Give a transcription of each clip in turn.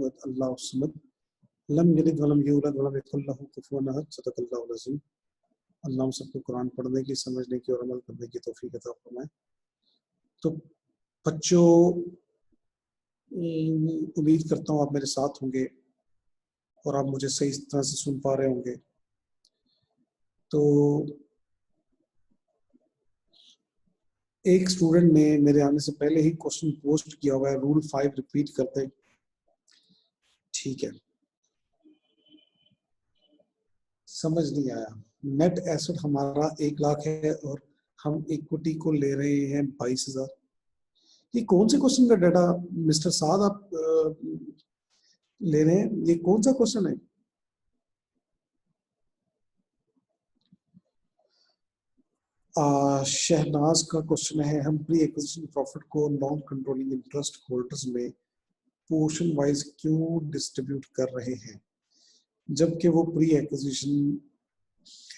अहद अल्लाहु समद लम यलिद वलम यूलद वलम यकुल लहू कुफुवन अहद सदक़ल्लाहुल अज़ीम। अल्लाह हम सबको कुरान पढ़ने की, समझने की और अमल करने की तौफीक अता फरमाए। तो बच्चों, उम्मीद करता हूँ आप मेरे साथ होंगे और आप मुझे सही तरह से सुन पा रहे होंगे। तो एक स्टूडेंट ने मेरे आने से पहले ही क्वेश्चन पोस्ट किया हुआ है, रूल 5 रिपीट करते हैं। ठीक है, समझ नहीं आया। नेट एसेट हमारा 1 लाख है और हम इक्विटी को ले रहे हैं 22,000। ये कौन से क्वेश्चन का डाटा मिस्टर साद आप ले रहे हैं? ये कौन सा क्वेश्चन है? शहनाज का क्वेश्चन है, हम प्री एक्विजिशन प्रॉफिट को नॉन कंट्रोलिंग इंटरेस्ट होल्डर्स में पोर्शन वाइज क्यों डिस्ट्रीब्यूट कर रहे हैं, जबकि वो प्री एक्विजिशन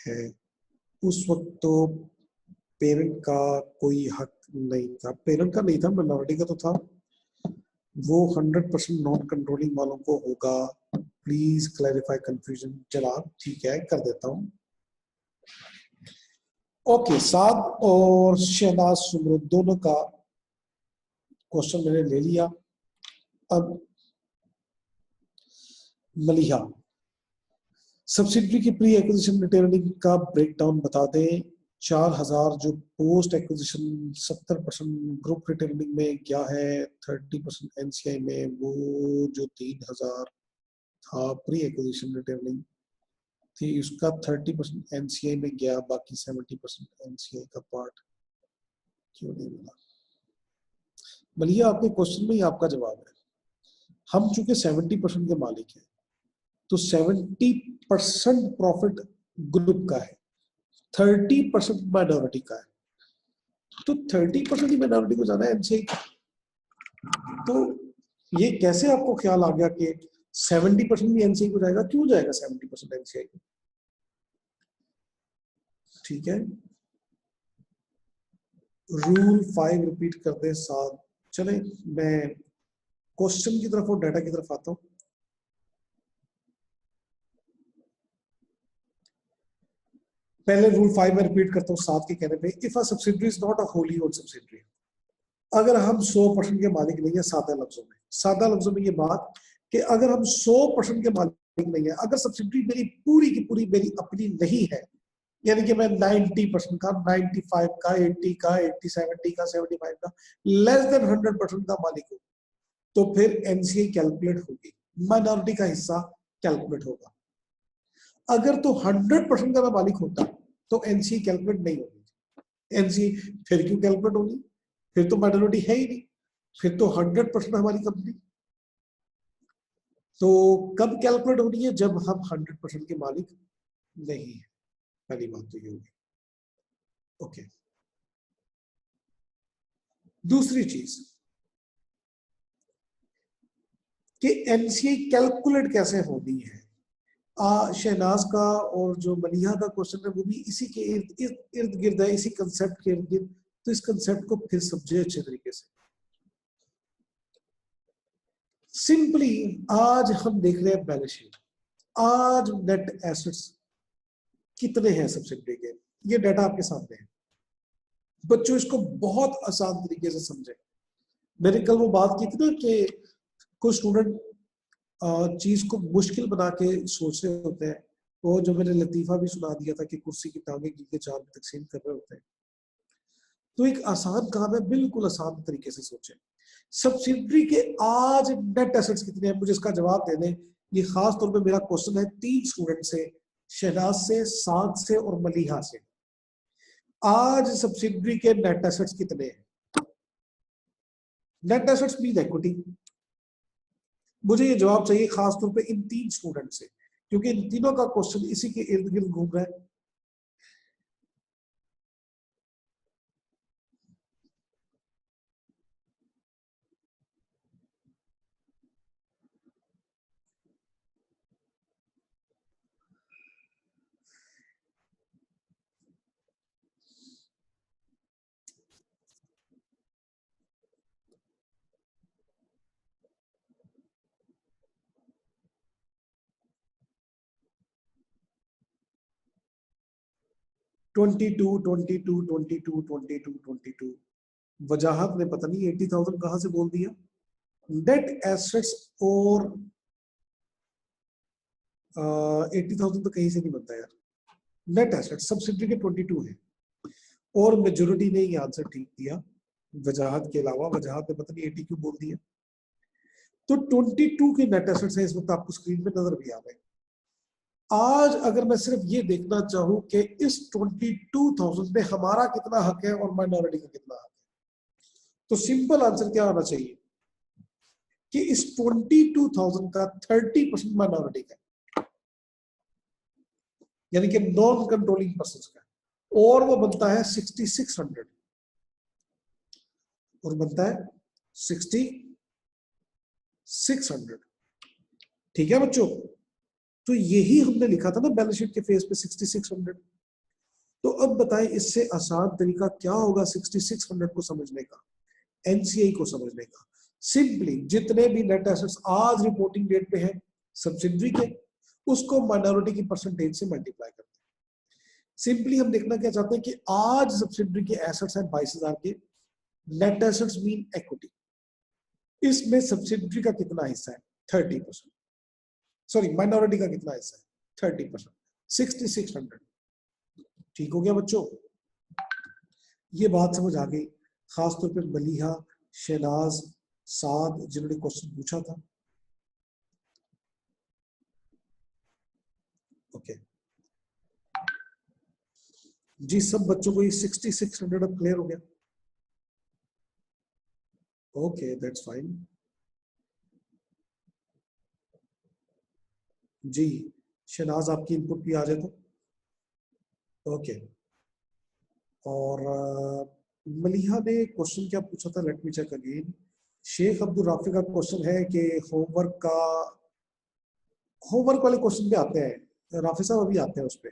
है। उस वक्त तो पेरेंट का कोई हक नहीं था, पेरेंट का नहीं था, माइनॉरिटी का तो था। वो 100% नॉन कंट्रोलिंग वालों को होगा। Please clarify confusion. जनाब ठीक है, कर देता हूं। ओके, साद और शहनाज सुमरो दोनों का क्वेश्चन मैंने ले लिया। अब मलिहा, सब्सिडरी की प्री एक्विजिशन रिटर्निंग का ब्रेकडाउन बता दें। 4,000 जो पोस्ट एक्विजिशन 70% ग्रुप रिटर्निंग में गया है, 30% एनसीआई में। वो जो 3,000 था प्री एक्विजिशन रिटर्निंग थी, उसका 30% एनसीआई में गया, बाकी 70% एनसीआई का पार्ट क्यों नहीं मिला? मलिया, आपके क्वेश्चन में ही आपका जवाब है। हम चूंकि 70% के मालिक हैं, तो 70% प्रॉफिट ग्रुप का है, 30% माइनॉरिटी का है। तो 30% ही माइनॉरिटी को जाना है एनसीआई। तो ये कैसे आपको ख्याल आ गया कि 70% भी एनसीआई को जाएगा? क्यों जाएगा 70% एनसीआई को? ठीक है, रूल 5 रिपीट कर दे साथ। चले, मैं क्वेश्चन की तरफ और डाटा की तरफ आता हूं। पहले रूल 5 में रिपीट करता हूं साथ के कहने पे। If a subsidiary is not a wholly owned subsidiary, अगर हम 100% के मालिक नहीं है, सादा लफ्जों में ये बात कि अगर हम 100% के मालिक नहीं है, अगर सब्सिडरी मेरी पूरी की पूरी मेरी अपनी नहीं है, यानी कि मैं 90% का, 95 का, 80 का, 80, 70 का, 75 का, लेस देन 100% का मालिक हूं, तो फिर एनसीआई कैलकुलेट होगी, माइनॉरिटी का हिस्सा कैलकुलेट होगा। अगर तो 100% का मैं मालिक होता तो एनसीआई कैलकुलेट नहीं होगी। एनसीआई फिर क्यों कैलकुलेट होगी? फिर तो माइनॉरिटी है ही नहीं, फिर तो 100% हमारी कंपनी। तो कब कैलकुलेट हो रही है? जब हम 100% के मालिक नहीं है। पहली बात तो ये होगी। ओके, दूसरी चीज कि एनसीआई कैलकुलेट कैसे होनी है। शहनाज का और जो मलिहा का क्वेश्चन है वो भी इसी के इर्द गिर्द है, इसी कंसेप्ट के इर्द गिर्द। तो इस कंसेप्ट को फिर समझे अच्छे तरीके से। सिंपली आज हम देख रहे हैं बैलेंस शीट। आज नेट एसेट्स कितने हैं सब्सिडी के, ये डाटा आपके सामने है। बच्चों इसको बहुत आसान तरीके से समझे। मैंने कल वो बात की थी ना कि कुछ स्टूडेंट चीज को मुश्किल बना के सोच रहे होते हैं। वो जो मैंने लतीफा भी सुना दिया था कि कुर्सी की टांगे गिन के 4 में तकसीम कर रहे होते हैं। तो एक आसान काम है, बिल्कुल आसान तरीके से सोचें। सब्सिडरी के आज नेट एसेट्स कितने हैं, मुझे इसका जवाब दे दें। ये खास तौर पे मेरा क्वेश्चन है 3 स्टूडेंट से, शहनाज से, साद से और मलिहा से। आज सब्सिडरी के नेट एसेट्स कितने हैं? Net assets mean equity. मुझे ये जवाब चाहिए खास तौर पे इन 3 स्टूडेंट से, क्योंकि इन तीनों का क्वेश्चन इसी के इर्द गिर्द घूम रहा है। 22 22 22 22 22 वजाहत ने पता नहीं 80,000 कहां से बोल दिया। नेट एसेट्स और 80,000 तो कहीं से नहीं बनता यार। नेट एसेट सब्सिडी के 22 है और मेजोरिटी ने ये आंसर ठीक दिया वजाहत के अलावा। वजाहत ने पता नहीं 80 क्यों बोल दिया। तो 22 के नेट एसेट्स है इस वक्त आपको स्क्रीन पे नजर भी आ रहे हैं। आज अगर मैं सिर्फ ये देखना चाहूं कि इस 22,000 में हमारा कितना हक है और माइनॉरिटी का कितना हक है, तो सिंपल आंसर क्या होना चाहिए कि इस 22,000 का 30% माइनॉरिटी का, यानी कि नॉन कंट्रोलिंग पर्सन का, और वो बनता है 6600 और बनता है 6600। ठीक है बच्चों, तो यही हमने लिखा था ना बैलेंस शीट के फेज पे 6600। तो अब बताएं इससे आसान तरीका क्या होगा 6600 को समझने का, एनसीआई को समझने का। सिंपली जितने भी नेट एसेट्स आज रिपोर्टिंग डेट पे हैं सब्सिडरी के, उसको माइनॉरिटी की परसेंटेज से मल्टीप्लाई करते हैं। सिंपली हम देखना क्या चाहते हैं कि आज सब्सिडरी के एसेट्स हैं 22,000 के, नेट एसेट्स मीन इक्विटी, इसमें सब्सिडरी का कितना हिस्सा है 30%, सॉरी माइनॉरिटी का कितना हिस्सा है 30%, 6600। ठीक हो गया बच्चों, ये बात समझ आ गई। खासतौर पर मलिहा, शहनाज, साद जिन्होंने क्वेश्चन पूछा था। ओके जी, सब बच्चों को ये 6600 अब क्लियर हो गया। ओके दैट्स फाइन जी। शहनाज आपकी इनपुट भी आ जाए तो ओके। और मलिहा ने क्वेश्चन क्या पूछा था, let me check again. Sheikh Abdul Rafi का क्वेश्चन है कि होमवर्क वाले क्वेश्चन पे आते हैं, राफी साहब अभी आते हैं उस पर।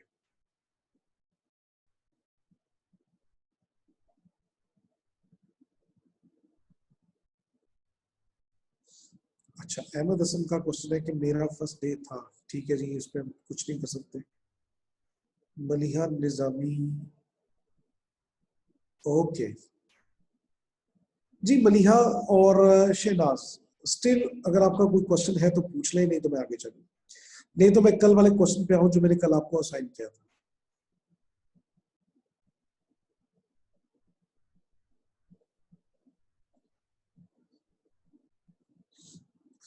अच्छा, अहमद हसन का क्वेश्चन है कि मेरा फर्स्ट डे था। ठीक है जी, इस पे हम कुछ नहीं कर सकते। मलिहा निजामी, ओके जी। मलिहा और शहनाज, स्टिल अगर आपका कोई क्वेश्चन है तो पूछ लें, नहीं तो मैं आगे चलूँ, नहीं तो मैं कल वाले क्वेश्चन पे आऊं जो मैंने कल आपको असाइन किया था।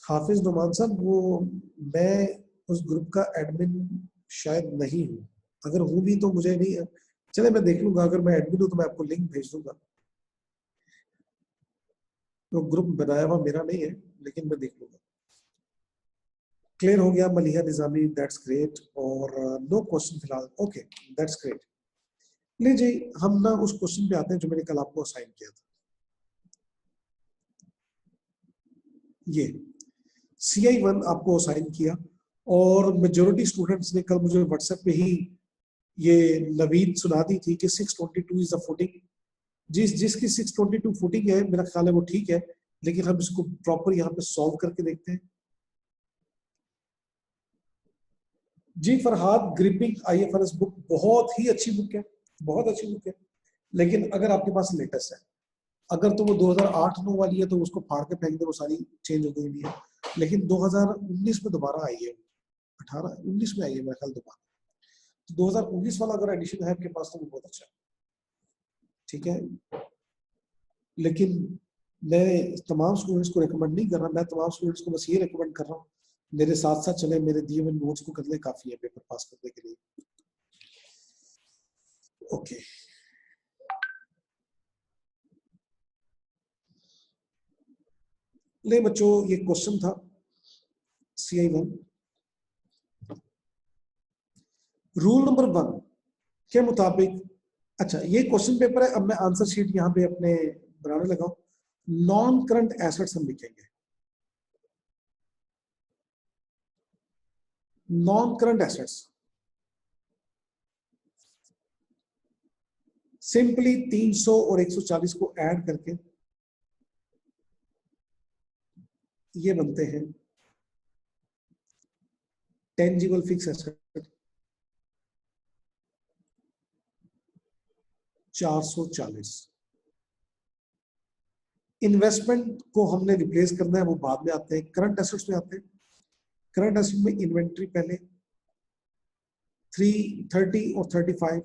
हाफिज नुमान साहब, वो मैं उस ग्रुप का एडमिन शायद नहीं हूँ, अगर हूँ भी तो मुझे नहीं, चले मैं देख लूंगा, अगर मैं एडमिन हूँ तो मैं आपको लिंक भेज दूंगा। तो ग्रुप बनाया हुआ मेरा नहीं है, लेकिन मैं देख लूंगा। क्लियर हो गया मलिहा निजामी, दैट्स ग्रेट। और नो क्वेश्चन फिलहाल, ओके दैट्स ग्रेट। ले जी, हम ना उस क्वेश्चन पे आते हैं जो मैंने कल आपको असाइन किया था। ये CI1 आपको असाइन किया और मेजोरिटी स्टूडेंट्स ने कल मुझे व्हाट्सएप पे ही ये नवीद सुना दी थी कि 622 इज द फुटिंग। जिसकी 622 फुटिंग है मेरा ख्याल है वो ठीक है, लेकिन हम इसको प्रॉपर यहाँ पे सॉल्व करके देखते हैं। जी फरहाद, ग्रिपिंग IFRS बुक बहुत ही अच्छी बुक है, बहुत अच्छी बुक है, लेकिन अगर आपके पास लेटेस्ट है, अगर तो वो 2008-9 वाली है तो उसको फाड़ के फेंक दे, वो सारी चेंज हो गई है। लेकिन 2019 में दोबारा आई है, 18-19 में आई है मेरा ख्याल दोबारा, तो 2019 वाला अगर एडिशन है आपके पास तो वो बहुत अच्छा है। ठीक है, लेकिन मैं तमाम स्टूडेंट्स को रिकमेंड नहीं कर रहा, मैं तमाम स्टूडेंट्स को बस ये रिकमेंड कर रहा हूँ मेरे साथ साथ चले, मेरे दिए हुए नोट्स को कर ले, काफी है पेपर पास करने के लिए। ओके ले बच्चों, ये क्वेश्चन था CI1, रूल नंबर 1 के मुताबिक। अच्छा, ये क्वेश्चन पेपर है, अब मैं आंसर शीट यहाँ पे अपने बनाने लगा हूं। नॉन करंट एसेट्स हम लिखेंगे, नॉन करंट एसेट्स सिंपली 300 और 140 को ऐड करके ये बनते हैं टेंजिबल फिक्स एसेट। 440। इन्वेस्टमेंट को हमने रिप्लेस करना है, वो बाद में आते हैं, करंट एसेट्स में आते हैं। करंट एसेट में इन्वेंट्री पहले 330 और 35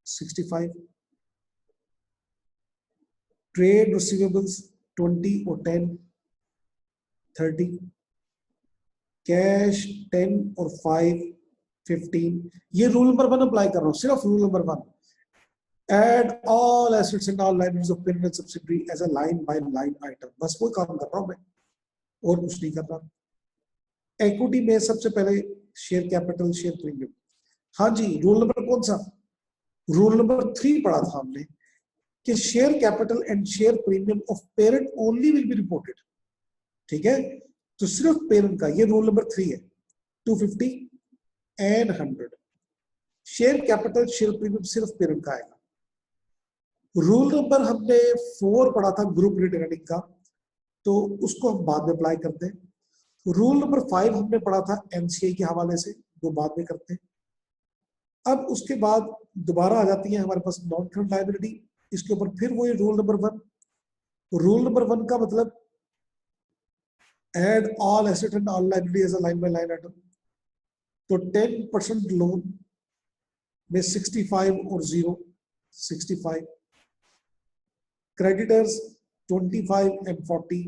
65, ट्रेड रिसीवेबल्स 20 और 10 30, कैश 10 और 5 15। ये रूल नंबर 1 अप्लाई कर रहा हूं, सिर्फ rule number 1। Add all assets and all liabilities of parent and subsidiary as a line by line item। बस वो काम कर रहा हूं मैं, और कुछ नहीं कर रहा। इक्विटी में सबसे पहले शेयर कैपिटल, शेयर प्रीमियम। हाँ जी, रूल नंबर कौन सा? रूल नंबर 3 पढ़ा था हमने कि share capital and share premium of parent only will be reported. ठीक है, तो सिर्फ पेरेंट का, ये रूल नंबर 3 है। 250 and 100 share capital share premium सिर्फ पेरेंट का आएगा। रूल नंबर हमने 4 पढ़ा था ग्रुप रिटेनिंग का, तो उसको हम बाद में अप्लाई करते हैं। रूल नंबर 5 हमने पढ़ा था एमसीआई के हवाले से, वो बाद में करते हैं। अब उसके बाद दोबारा आ जाती है हमारे पास नॉन करंट लायबिलिटी, इसके ऊपर फिर वही रूल नंबर 1। रूल नंबर 1 का मतलब add all asset and all liability as a line by line item. तो 10% लोन में 65 और 0 65, creditors 25 and 40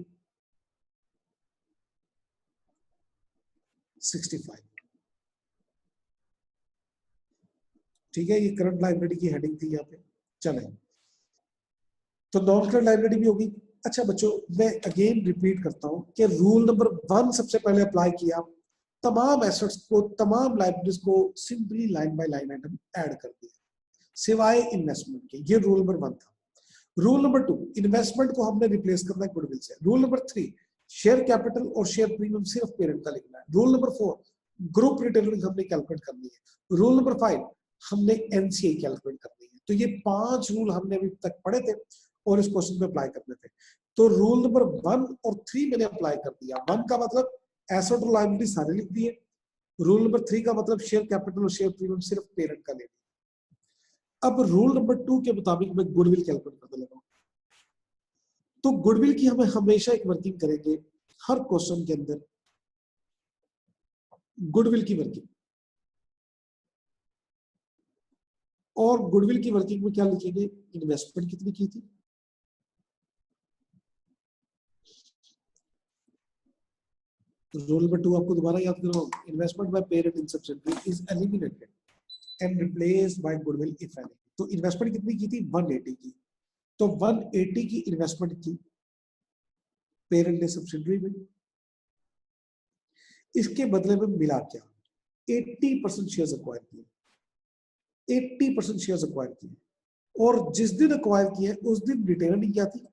65। ठीक है, ये करंट लायबिलिटी की हेडिंग थी यहाँ पे। चलें, तो नॉन करंट लायबिलिटी भी होगी। अच्छा बच्चों, मैं अगेन रिपीट करता हूं कि रूल नंबर 1 सबसे पहले अप्लाई किया, तमाम एसेट्स को, तमाम लायबिलिटीज को simply line by line item add कर दिया सिवाय इन्वेस्टमेंट के। ये रूल नंबर 1 था। रूल नंबर 2, इन्वेस्टमेंट को हमने रिप्लेस करना है गुडविल से। रूल नंबर 3, शेयर कैपिटल और शेयर प्रीमियम सिर्फ पेरेंट का लिखना है। रूल नंबर 4, ग्रुप रिटेनिंग हमने कैलकुलेट करनी है। रूल नंबर 5, हमने एनसीआई कैलकुलेट करनी है। तो ये 5 रूल हमने अभी तक पढ़े थे और इस क्वेश्चन पे अप्लाई करने थे। तो रूल नंबर 1 और 3 मैंने अप्लाई कर दिया। 1 का मतलब एसेट और लायबिलिटी सारे लिख दिए। रूल नंबर 3 का मतलब शेयर कैपिटल और शेयर प्रीमियम सिर्फ पेरेंट का लेना। अब रूल नंबर 2 के मुताबिक मैं गुडविल कैलकुलेट करने लगा। तो गुडविल की हमें हमेशा एक वर्किंग करेंगे हर क्वेश्चन के अंदर, गुडविल की वर्किंग। और गुडविल की वर्किंग में क्या लिखेंगे? इन्वेस्टमेंट कितनी की थी, रूल नंबर 2 आपको दोबारा याद करवाऊं। Investment by parent in subsidiary is eliminated and replaced by goodwill if any. तो इन्वेस्टमेंट कितनी की थी? 180 की। तो 180 की इन्वेस्टमेंट की पेरेंट ने सब्सिडियरी में, इसके बदले में मिला क्या? 80% शेयर्स अक्वायर किए, 80% शेयर्स अक्वायर किए। और जिस दिन अक्वायर किए उस दिन रिटर्न क्या थी?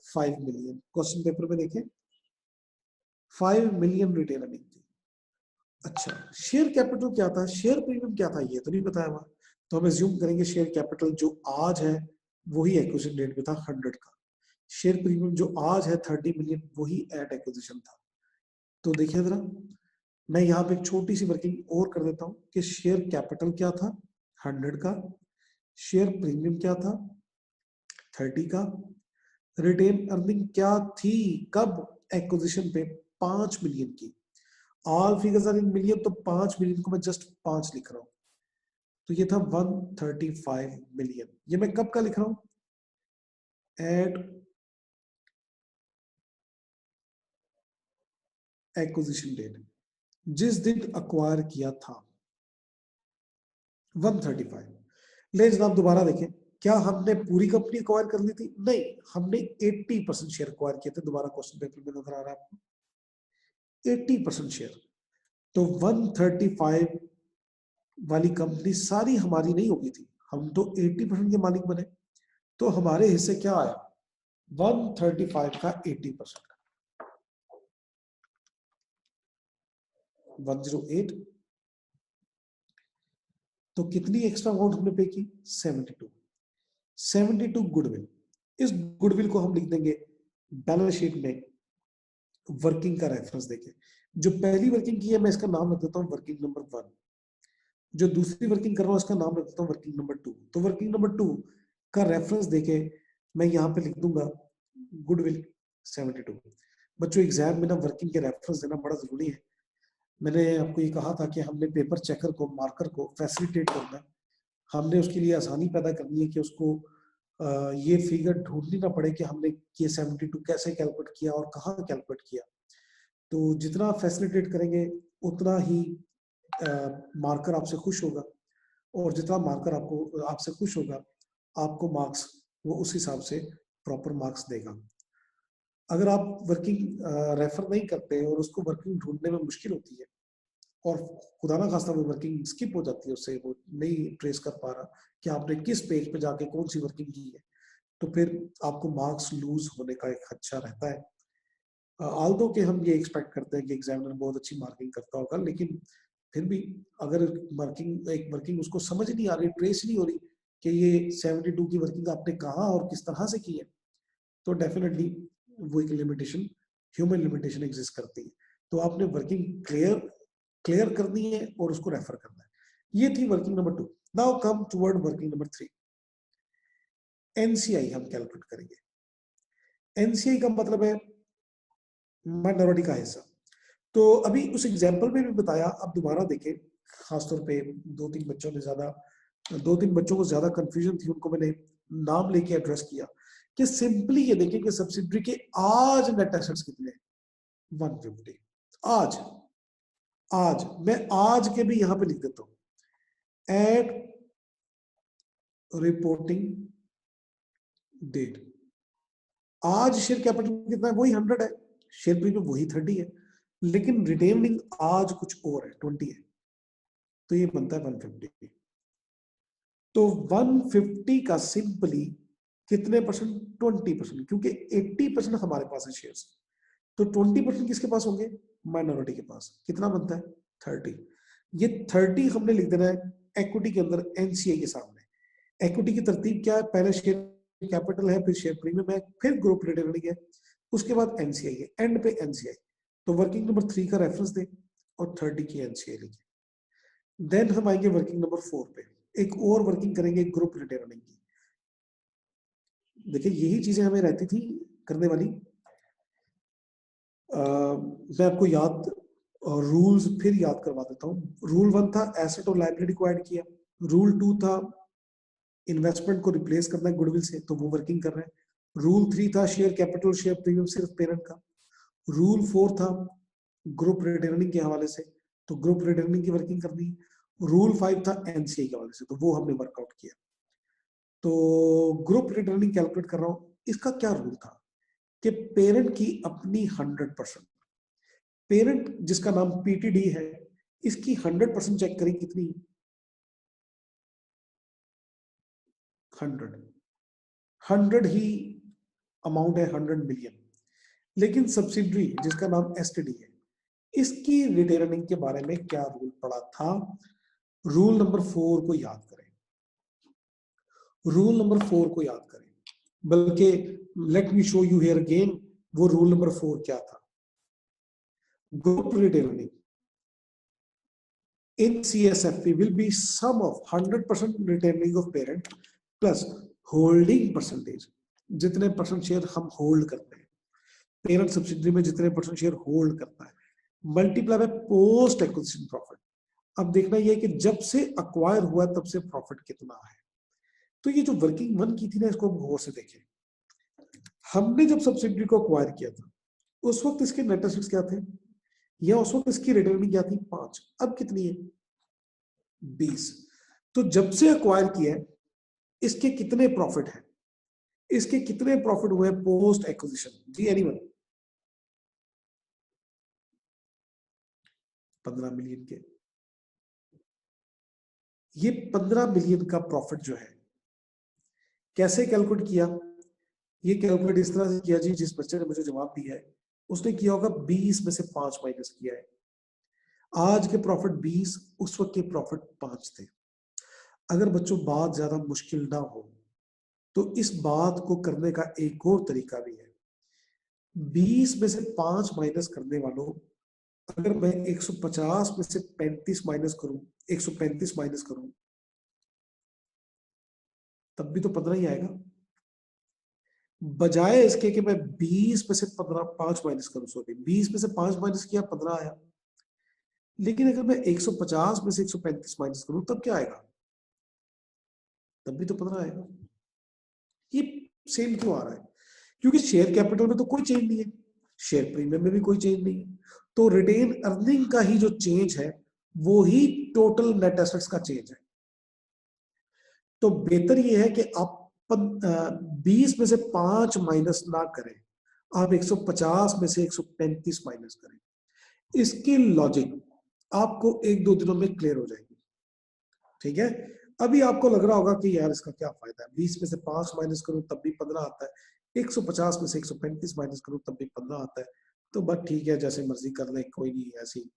5 मिलियन। क्वेश्चन पेपर में देखें, 5 मिलियन रिटर्न थी। अच्छा, शेयर कैपिटल क्या था, शेयर प्रीमियम क्या था, ये तो नहीं बताया हुआ। तो हम एज्यूम करेंगे शेयर कैपिटल जो आज है वही एक्विजिशन डेट में था 100 का। शेयर प्रीमियम जो आज है 30 मिलियन, वही एट एक्विजिशन था। तो देखिए जरा, मैं यहाँ पे एक छोटी सी वर्किंग और कर देता हूँ कि शेयर कैपिटल क्या था 100 का, शेयर प्रीमियम क्या था 30 का, रिटेन अर्निंग क्या थी कब? एक्विजिशन पे 5 मिलियन की। All figures are in million, तो 5 मिलियन को मैं जस्ट 5 लिख रहा हूं। तो ये था 135 मिलियन। ये मैं कब का लिख रहा हूं? एट एक्विजिशन डेट, जिस दिन अक्वायर किया था 135। ले जनाब दोबारा देखें, क्या हमने पूरी कंपनी अक्वायर कर ली थी? नहीं, हमने 80% शेयर अक्वायर किए थे। दोबारा क्वेश्चन पेपर में नजर आ रहा है आपको 80% शेयर। तो 135 वाली कंपनी सारी हमारी नहीं होगी थी, हम तो 80% के मालिक बने। तो हमारे हिस्से क्या आया? 135 का 80%, 108। तो कितनी एक्स्ट्रा अमाउंट हमने पे की? 72। 72 गुडविल। इस गुडविल को हम लिख देंगे बैलेंस शीट में वर्किंग का रेफरेंस देके। जो पहली वर्किंग की है मैं इसका नाम रख देता हूं वर्किंग नंबर 1। जो दूसरी वर्किंग कर रहा हूँ इसका नाम रख देता हूँ वर्किंग नंबर 2। तो वर्किंग नंबर 2 का रेफरेंस देके मैं यहाँ पे लिख दूंगा गुडविल 72। बच्चों एग्जाम में ना वर्किंग के रेफरेंस देना बड़ा जरूरी है। मैंने आपको ये कहा था कि हमने पेपर चेकर को, मार्कर को फैसिलिटेट करना है, हमने उसके लिए आसानी पैदा करनी है कि उसको ये फिगर ढूंढनी ना पड़े कि हमने ये 72 कैसे कैलकुलेट किया और कहाँ कैलकुलेट किया। तो जितना फैसिलिटेट करेंगे उतना ही मार्कर आपसे खुश होगा, और जितना मार्कर आपको आपसे खुश होगा आपको मार्क्स वो उस हिसाब से प्रॉपर मार्क्स देगा। अगर आप वर्किंग रेफर नहीं करते और उसको वर्किंग ढूंढने में मुश्किल होती है और खुदा ना खास्ता वो वर्किंग स्किप हो जाती है, उससे वो नहीं ट्रेस कर पा रहा कि आपने किस पेज पे जाके कौन सी वर्किंग की है, तो फिर आपको मार्क्स लूज होने का एक खदशा रहता है। आल्दो के हम ये एक्सपेक्ट करते हैं कि एग्जामिनर बहुत अच्छी मार्किंग करता होगा, लेकिन फिर भी अगर वर्किंग उसको समझ नहीं आ रही, ट्रेस नहीं हो रही कि ये 72 की वर्किंग आपने कहाँ और किस तरह से की है, तो डेफिनेटली वो एक लिमिटेशन, ह्यूमन लिमिटेशन एग्जिस्ट करती है। तो आपने वर्किंग क्लियर करनी है और उसको रेफर करना है। ये थी working number 2। Now come toward working number 3। NCI हम कैलकुलेट करेंगे। एनसीआई का मतलब है माइनॉरिटी का हिस्सा। तो अभी उस एग्जाम्पल में भी बताया, अब दोबारा देखें, खासतौर पे दो तीन बच्चों को ज्यादा कंफ्यूजन थी, उनको मैंने नाम लेके एड्रेस किया कि सिंपली ये देखें कि सब्सिडरी के आज नेट एसेट्स कितने हैं, 150। आज मैं आज के भी यहां पे लिख देता हूं, एट रिपोर्टिंग डेट। आज शेयर कैपिटल कितना है, वही 100 है, शेयर प्रीमियम वही 30 है, लेकिन रिटेनिंग आज कुछ और है, 20 है, तो ये बनता है 150। तो 150 का सिंपली कितने परसेंट, 20%, क्योंकि 80% हमारे पास है शेयर्स, तो 20% किसके पास होंगे, माइनॉरिटी के पास। कितना बनता है, 30। ये 30 हमने लिख देना है इक्विटी के अंदर एनसीआई के सामने। इक्विटी की तरतीब क्या है, पहले शेयर कैपिटल है, फिर शेयर प्रीमियम है, फिर ग्रुप रिटेनिंग है, उसके बाद एनसीआई है, एंड पे एनसीआई। तो वर्किंग नंबर 3 का रेफरेंस दे और 30 की एनसीआई लिखे। देन हम आएंगे वर्किंग नंबर 4 पे, एक और वर्किंग करेंगे ग्रुप रिटेनिंग की। देखिए यही चीजें हमें रहती थी करने वाली। मैं आपको याद रूल्स फिर याद करवा देता हूँ। रूल 1 था एसेट और लायबिलिटी को ऐड किया। रूल 2 था इन्वेस्टमेंट को रिप्लेस करना है गुडविल से, तो वो वर्किंग कर रहे हैं। रूल 3 था शेयर कैपिटल शेयर प्रीमियम सिर्फ पेरेंट का। रूल 4 था ग्रुप रिटर्निंग के हवाले से, तो ग्रुप रिटर्निंग की वर्किंग करनी है। रूल 5 था एनसीआई के हवाले से, तो वो हमने वर्कआउट किया। तो ग्रुप रिटर्निंग कैलकुलेट कर रहा हूं, इसका क्या रूल था कि पेरेंट की अपनी 100%, पेरेंट जिसका नाम पीटीडी है, इसकी 100% चेक करें कितनी, 100 ही अमाउंट है, 100 मिलियन। लेकिन सब्सिडरी जिसका नाम एसटीडी है, इसकी रिटर्निंग के बारे में क्या रूल पड़ा था, रूल नंबर 4 को याद करें, रूल नंबर 4 को याद करें। बल्कि late me show you here again वो रूल नंबर 4 क्या था। Group returning in CSFP will be sum of 100% returning of parent plus holding percentage, जितने परसेंट शेयर हम होल्ड करते हैं, पेरेंट सब्सिडरी में जितने परसेंट शेयर होल्ड करता है, multiply by post acquisition profit. अब देखना ये कि जब से अक्वायर हुआ तब से प्रॉफिट कितना है। तो ये जो वर्किंग 1 की थी ना, इसको गौर से देखें। हमने जब सब्सिडरी को अक्वायर किया था उस वक्त इसके नेट एसेट्स क्या थे, या उस वक्त इसकी रिटर्निंग क्या थी, 5। अब कितनी है, 20। तो जब से अक्वायर किया है इसके कितने प्रॉफिट है, इसके कितने प्रॉफिट हुए पोस्ट एक्विजिशन, जी एनीवन, 15 मिलियन के। ये 15 मिलियन का प्रॉफिट जो है कैसे कैलकुलेट किया, ये कैलकुलेट इस तरह से किया जी, जिस बच्चे ने मुझे जवाब दिया है उसने किया होगा 20 में से 5 माइनस किया है। आज के प्रॉफिट 20, उस वक्त के प्रॉफिट 5 थे। अगर बच्चों बात ज्यादा मुश्किल ना हो तो इस बात को करने का एक और तरीका भी है। 20 में से 5 माइनस करने वालों, अगर मैं 150 में से 35 माइनस करूं, 135 माइनस करूं, तब भी तो 15 ही आएगा, बजाय इसके कि मैं 20 में से 5 माइनस करूं। सॉरी, 20 में से 5 माइनस किया, 15 आया। लेकिन अगर मैं 150 में से 135 माइनस करूं, तब क्या आएगा? तब भी तो 15 आएगा। ये सेम क्यों आ रहा है? क्योंकि शेयर कैपिटल में तो कोई चेंज नहीं है, शेयर प्रीमियम में भी कोई चेंज नहीं है, तो रिटेन अर्निंग का ही जो चेंज है वो ही टोटल नेट एसेट्स का चेंज है। तो बेहतर ये है कि आप 20 में से 5 माइनस ना करें, आप 150 में से 135 माइनस करें। इसकी लॉजिक आपको 1-2 दिनों में क्लियर हो जाएगी। ठीक है, अभी आपको लग रहा होगा कि यार इसका क्या फायदा है, 20 में से 5 माइनस करूं तब भी 15 आता है, 150 में से 135 माइनस करूं तब भी 15 आता है, तो बस ठीक है, जैसे मर्जी कर ले, कोई नहीं, ऐसी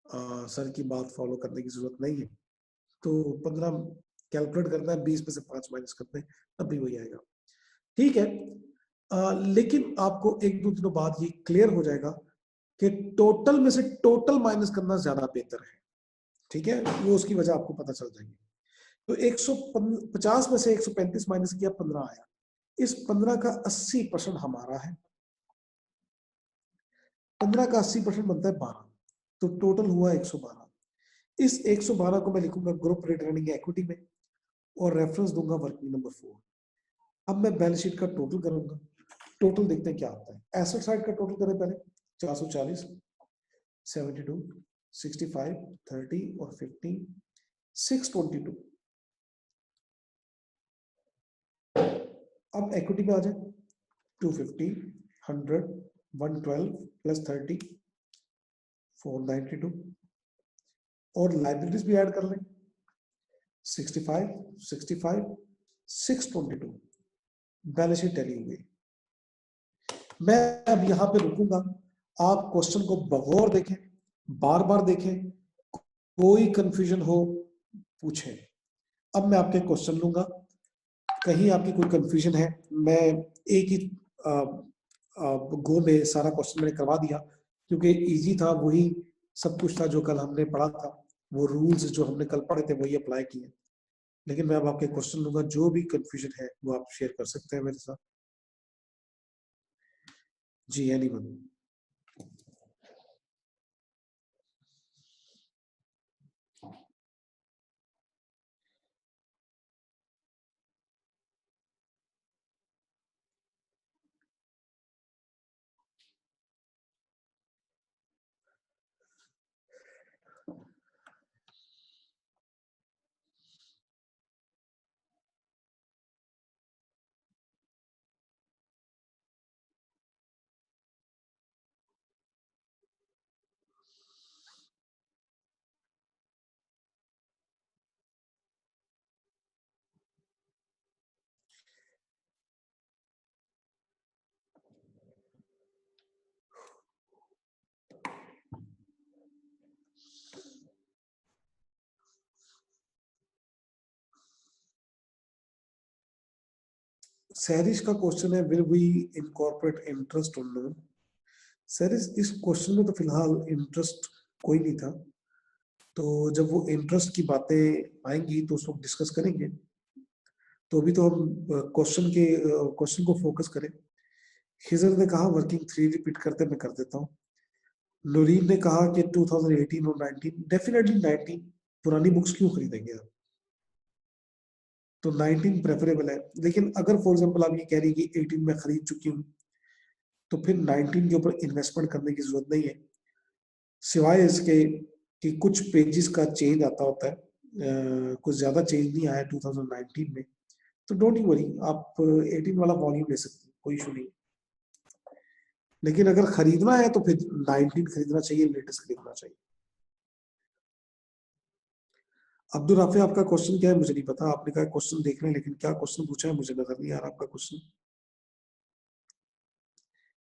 सर की बात फॉलो करने की जरूरत नहीं है। तो 15 कैलकुलेट करना है, 20 में से 5 माइनस करते हैं, तब भी वही आएगा। ठीक है, लेकिन आपको 1-2 दिनों बाद ये क्लियर हो जाएगा कि टोटल में से टोटल माइनस करना ज्यादा बेहतर है। ठीक है, वो उसकी वजह आपको पता चल जाएगी। तो 150 में से 135 माइनस किया, 15 आया। इस 15 का 80% हमारा है, 15 का 80% बनता है 12, तो टोटल हुआ 112। इस 112 को मैं लिखूंगा ग्रुप रिटर्निंग इक्विटी में और रेफरेंस दूंगा वर्किंग नंबर 4। अब मैं बैलेंस शीट का टोटल करूंगा, टोटल देखते हैं क्या आता है। एसेट साइड का टोटल करें पहले, 440, 72, 65, 30 और 15, 622। अब इक्विटी पे आ जाए, 250, 100, 112 प्लस 30, 492, और लाइबिलिटीज भी ऐड कर लें, 65, 65, 622। बैलेंस शीट टैली हो गई। मैं अब यहां पे रुकूंगा, आप क्वेश्चन को बगौर देखें, बार बार देखें, कोई कंफ्यूजन हो पूछें। अब मैं आपके क्वेश्चन लूंगा, कहीं आपकी कोई कंफ्यूजन है, मैं एक ही गो में सारा क्वेश्चन मैंने करवा दिया, क्योंकि इजी था, वही सब कुछ था जो कल हमने पढ़ा था, वो रूल्स जो हमने कल पढ़े थे वही अप्लाई किए। लेकिन मैं अब आपके क्वेश्चन लूंगा, जो भी कंफ्यूजन है वो आप शेयर कर सकते हैं मेरे साथ। जी, एनीवन? सैरिश का क्वेश्चन है, will we incorporate interest on loan? Sarish, इस क्वेश्चन में तो फिलहाल इंटरेस्ट कोई नहीं था, तो जब वो इंटरेस्ट की बातें आएंगी तो उस वक्त डिस्कस करेंगे। तो अभी तो हम क्वेश्चन को फोकस करें। खिजर ने कहा वर्किंग 3 रिपीट करते, मैं कर देता हूँ। नूरीन ने कहा कि 2018 और 19, डेफिनेटली 19, पुरानी बुक्स क्यों खरीदेंगे आप, तो 19 प्रेफरेबल है। लेकिन अगर फॉर एग्जांपल आप ये कह रही है कि 18 में खरीद चुकी हूँ, तो फिर 19 के ऊपर इन्वेस्टमेंट करने की जरूरत नहीं है, सिवाय इसके कि कुछ पेजेस का चेंज आता होता है। कुछ ज्यादा चेंज नहीं आया 2019 में, तो डोंट यू वरी, आप 18 वाला वॉल्यूम ले सकते हैं, कोई इशू नहीं। लेकिन अगर खरीदना है तो फिर 19 खरीदना चाहिए, लेटेस्ट खरीदना चाहिए। अब्दुल राफे, आपका क्वेश्चन क्या है मुझे नहीं पता, आपने कहा क्वेश्चन देख रहे हैं, लेकिन क्या क्वेश्चन पूछा है मुझे नजर नहीं आ रहा आपका question.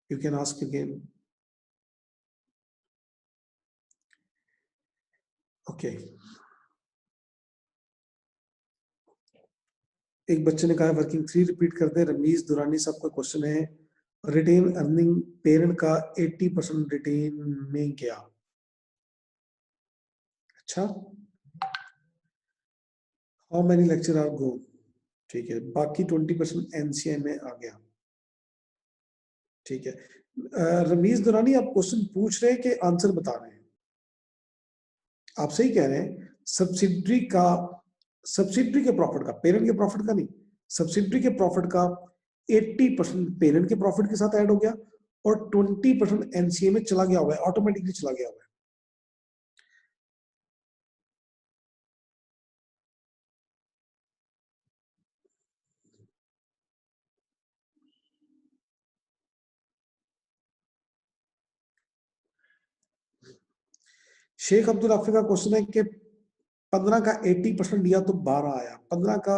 You can ask again. Okay, एक बच्चे ने कहा वर्किंग 3 रिपीट कर दे। रमीज दुरानी साहब का क्वेश्चन है, रिटेन अर्निंग पेरेंट का 80% रिटेन में गया, अच्छा, how many lecture are go, ठीक है, बाकी 20% एनसीआई में आ गया, ठीक है। रमीज दुरानी आप क्वेश्चन पूछ रहे हैं कि आंसर बता रहे हैं? आप सही कह रहे हैं, सब्सिडरी के प्रॉफिट का, पेरेंट के प्रॉफिट का नहीं, सब्सिडरी के प्रॉफिट का 80% पेरेंट के प्रॉफिट के साथ ऐड हो गया और 20% एनसीए में चला गया हुआ है, ऑटोमेटिकली चला गया हुआ है। शेख अब्दुल हाफिज का क्वेश्चन है कि 15 का 80% लिया तो 12 आया, 15 का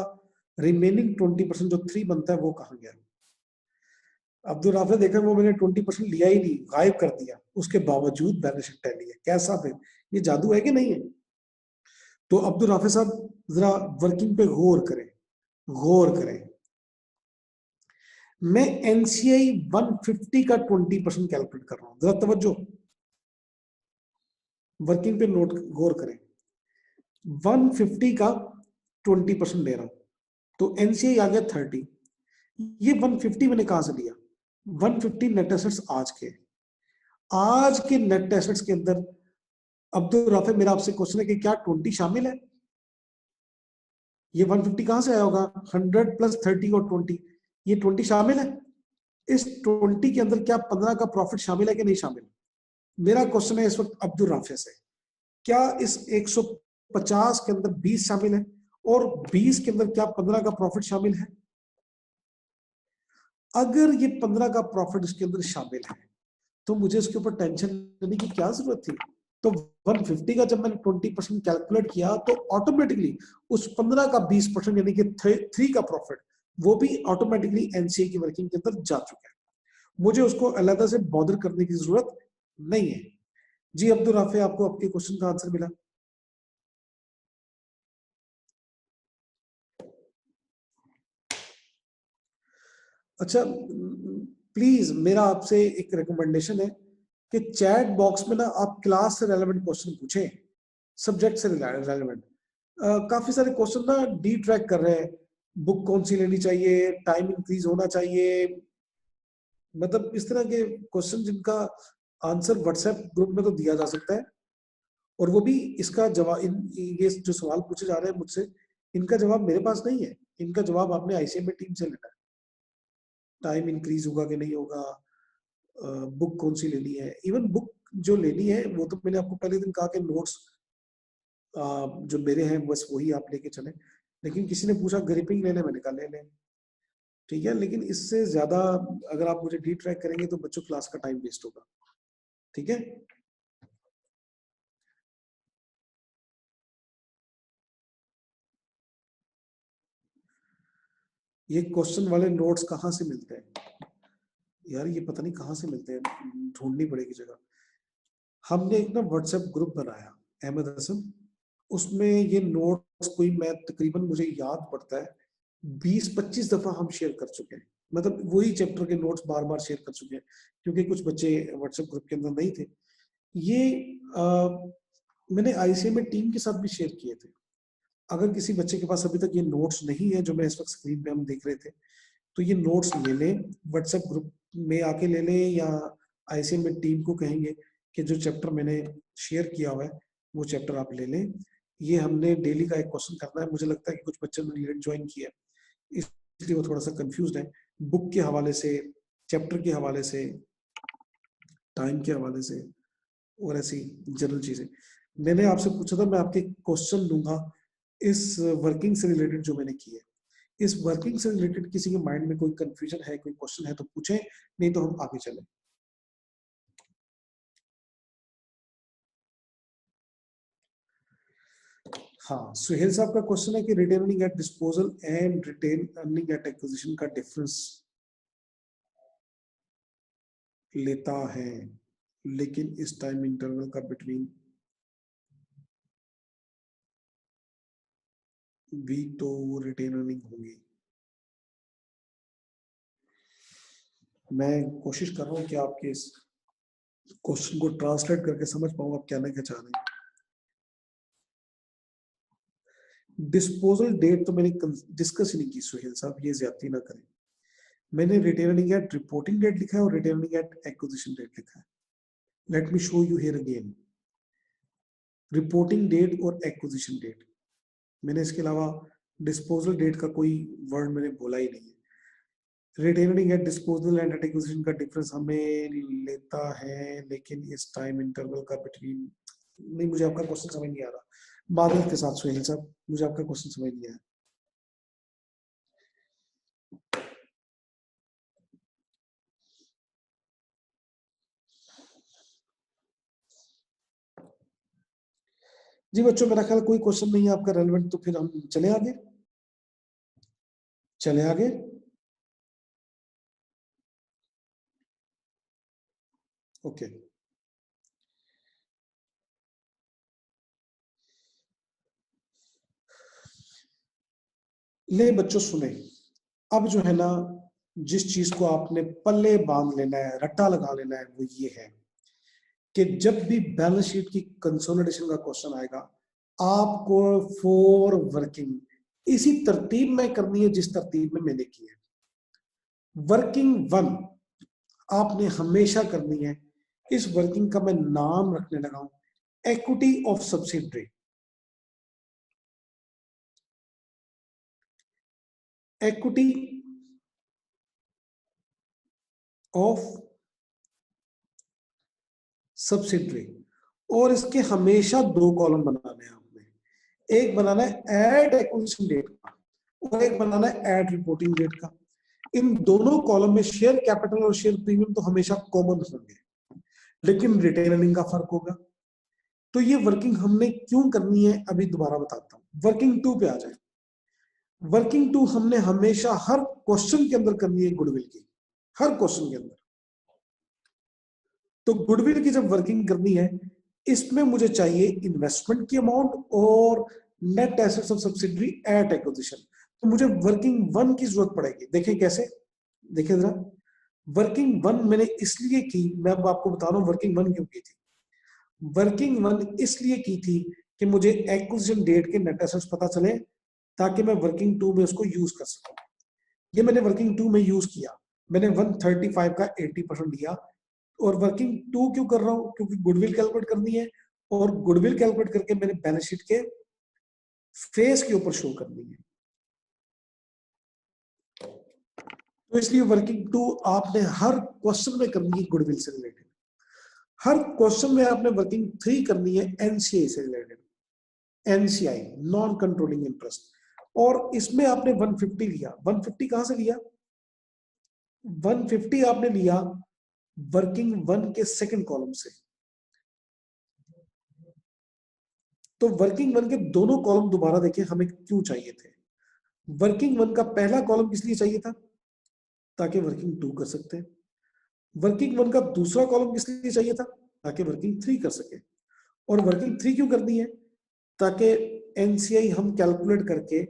रिमेनिंग 20% जो 3 बनता है वो कहाँ गया? अब्दुल हाफिज देखा, वो मैंने 20% लिया ही नहीं, गायब कर दिया, उसके बावजूद बैलेंस शीट टैली है। कैसा फिर ये जादू है कि नहीं है? तो अब्दुल हाफिज साहब जरा वर्किंग पे गौर करें। मैं एनसीआई 150 का 20% कैलकुलेट कर रहा हूं, जरा तवज्जो, वर्किंग पे नोट गौर करें। 150 का 20% ले रहा हूं, तो एनसीआई आ गया 30। ये 150 मैंने कहां से लिया? 150 नेट एसेट्स आज के नेट एसेट्स के अंदर अब्दुल राफे, मेरा आपसे क्वेश्चन है कि क्या 20 शामिल है? ये 150 कहां से आया होगा? 100 प्लस 30 और 20, ये 20 शामिल है? इस 20 के अंदर क्या 15 का प्रॉफिट शामिल है कि नहीं शामिल? मेरा क्वेश्चन है इस वक्त अब्दुल राफे से, क्या इस 150 के अंदर 20 शामिल है और 20 के अंदर क्या 15 का प्रॉफिट शामिल है? अगर ये 15 का प्रॉफिट इसके अंदर शामिल है तो मुझे इसके ऊपर टेंशन लेने की क्या जरूरत थी? तो 150 का जब मैंने 20% कैलकुलेट किया तो ऑटोमेटिकली उस 15 का 20% यानी कि 3 का प्रॉफिट वो भी ऑटोमेटिकली एनसीए की वर्किंग के अंदर जा चुका है। मुझे उसको अलग से बॉदर करने की जरूरत नहीं है। जी अब्दुल राफे, आपको आपके क्वेश्चन का आंसर मिला? अच्छा, प्लीज मेरा आपसे एक रिकमेंडेशन है कि चैट बॉक्स में ना आप क्लास से रेलेवेंट क्वेश्चन पूछें, सब्जेक्ट से रेलेवेंट। काफी सारे क्वेश्चन ना डी ट्रैक कर रहे हैं, बुक कौन सी लेनी चाहिए, टाइम इंक्रीज होना चाहिए, मतलब इस तरह के क्वेश्चन जिनका आंसर व्हाट्सएप ग्रुप में तो दिया जा सकता है, और वो भी इसका जवाब, ये जो सवाल पूछे जा रहे हैं मुझसे, इनका जवाब मेरे पास नहीं है, इनका जवाब आपने आईसीएमआर टीम से लेना है। टाइम इंक्रीज होगा कि नहीं होगा, बुक कौन सी लेनी है, इवन बुक जो लेनी है वो तो मैंने आपको पहले दिन कहा कि नोट्स जो मेरे हैं बस वही आप लेके चले। लेकिन किसी ने पूछा ग्रिपिंग लेने, मैंने कहा ले लें, ठीक है, लेकिन इससे ज्यादा अगर आप मुझे डी ट्रैक करेंगे तो बच्चों क्लास का टाइम वेस्ट होगा, ठीक है। ये क्वेश्चन वाले नोट्स कहाँ से मिलते हैं यार? ये पता नहीं कहाँ से मिलते हैं, ढूंढनी पड़ेगी जगह। हमने एक ना व्हाट्सएप ग्रुप बनाया, अहमद हसन, उसमें ये नोट्स कोई, मैं तकरीबन मुझे याद पड़ता है 20-25 दफा हम शेयर कर चुके हैं, मतलब वही चैप्टर के नोट्स बार बार शेयर कर चुके हैं, क्योंकि कुछ बच्चे व्हाट्सएप ग्रुप के अंदर नहीं थे। ये मैंने आईसीएमआर टीम के साथ भी शेयर किए थे। अगर किसी बच्चे के पास अभी तक ये नोट्स नहीं है जो मैं इस वक्त स्क्रीन पे हम देख रहे थे, तो ये नोट्स ले लें, व्हाट्सएप ग्रुप में आके ले लें, या आईसीएमआर टीम को कहेंगे कि जो चैप्टर मैंने शेयर किया हुआ है वो चैप्टर आप ले लें। ये हमने डेली का एक क्वेश्चन करना है। मुझे लगता है कि कुछ बच्चों ने लेट ज्वाइन किया है, इसलिए वो थोड़ा सा कंफ्यूज है, बुक के हवाले से, चैप्टर के हवाले से, टाइम के हवाले से, और ऐसी जनरल चीजें। मैंने आपसे पूछा था मैं आपके क्वेश्चन दूंगा इस वर्किंग से रिलेटेड जो मैंने की है। इस वर्किंग से रिलेटेड किसी के माइंड में कोई कंफ्यूजन है, कोई क्वेश्चन है तो पूछें, नहीं तो हम आगे चलें। हाँ, सुहेल साहब का क्वेश्चन है कि retain earning at disposal and retain earning at acquisition का डिफरेंस लेता है, लेकिन इस टाइम इंटरवल का बिटवीन भी तो रिटेन अर्निंग होगी। मैं कोशिश कर रहा हूँ कि आपके इस क्वेश्चन को ट्रांसलेट करके समझ पाऊँ आप क्या कहना चाह रहे हैं। डिस्पोजल डेट तो मैंने डिस्कस ही नहीं की सुहेल साहब, ये ज्यादती ना करें। मैंने रिटेनिंग एट रिपोर्टिंग डेट लिखा है और रिटेनिंग एट एक्विजिशन डेट लिखा है। Let me show you here again, reporting date और एक्विजिशन डेट। मैंने इसके अलावा डिस्पोजल डेट का कोई वर्ड मैंने बोला ही नहीं है। Retaining at disposal and at acquisition का डिफरेंस हमें लेता है, लेकिन इस टाइम इंटरवल का बिटवीन, नहीं मुझे आपका क्वेश्चन समझ नहीं आ रहा, मादल के साथ सुहेल साहब मुझे आपका क्वेश्चन समझ नहीं आया। जी बच्चों मेरा ख्याल कोई क्वेश्चन नहीं है आपका रेलेवेंट, तो फिर हम चले आगे, चले आगे। ओके ले बच्चों सुने, अब जो है ना, जिस चीज को आपने पल्ले बांध लेना है, रट्टा लगा लेना है, वो ये है कि जब भी बैलेंस शीट की कंसोलिडेशन का क्वेश्चन आएगा, आपको फॉर वर्किंग इसी तरतीब में करनी है जिस तरतीब में मैंने की है। वर्किंग वन आपने हमेशा करनी है, इस वर्किंग का मैं नाम रखने लगा हूं equity of subsidiary. Equity of subsidiary, और इसके हमेशा दो कॉलम बनाने हैं आपने, एक बनाना है एट एक्विजिशन डेट का और एक बनाना है एट रिपोर्टिंग डेट का। इन दोनों कॉलम में शेयर कैपिटल और शेयर प्रीमियम तो हमेशा कॉमन होंगे, लेकिन रिटेन अर्निंग का फर्क होगा। तो ये वर्किंग हमने क्यों करनी है अभी दोबारा बताता हूं। वर्किंग टू पे आ जाए। वर्किंग टू हमने हमेशा हर क्वेश्चन के अंदर करनी है गुडविल की, हर क्वेश्चन के अंदर। तो गुडविल की जब वर्किंग करनी है, इसमें मुझे चाहिए इन्वेस्टमेंट की अमाउंट और net assets of subsidiary at acquisition. तो मुझे वर्किंग वन की जरूरत पड़ेगी। देखें कैसे, देखें जरा, वर्किंग वन मैंने इसलिए की, मैं अब आपको बता रहा हूं वर्किंग वन क्यों की थी। वर्किंग वन इसलिए की थी कि मुझे एक्विजिशन डेट के नेट एसेट्स पता चले, ताकि मैं वर्किंग टू में उसको यूज कर सकूं। ये मैंने वर्किंग टू में यूज किया, मैंने 135 का 80% लिया। और वर्किंग टू क्यों कर रहा हूं, क्योंकि गुडविल कैलकुलेट करनी है, और गुडविल कैलकुलेट करके मैंने बैलेंस शीट के फेस के ऊपर शो करनी है। तो इसलिए वर्किंग टू आपने हर क्वेश्चन में करनी है गुडविल से रिलेटेड, हर क्वेश्चन में आपने वर्किंग थ्री करनी है एनसीआई से related, NCI non controlling interest. और इसमें आपने 150 लिया। 150 कहां से लिया, 150 आपने लिया वर्किंग वन के सेकंड कॉलम से। तो वर्किंग वन के दोनों कॉलम दोबारा देखें हमें क्यों चाहिए थे। वर्किंग वन का पहला कॉलम किस लिए चाहिए था, ताकि वर्किंग टू कर सकते हैं। वर्किंग वन का दूसरा कॉलम किस लिए चाहिए था, ताकि वर्किंग थ्री कर सके। और वर्किंग थ्री क्यों करनी है, ताकि एनसीआई हम कैलकुलेट करके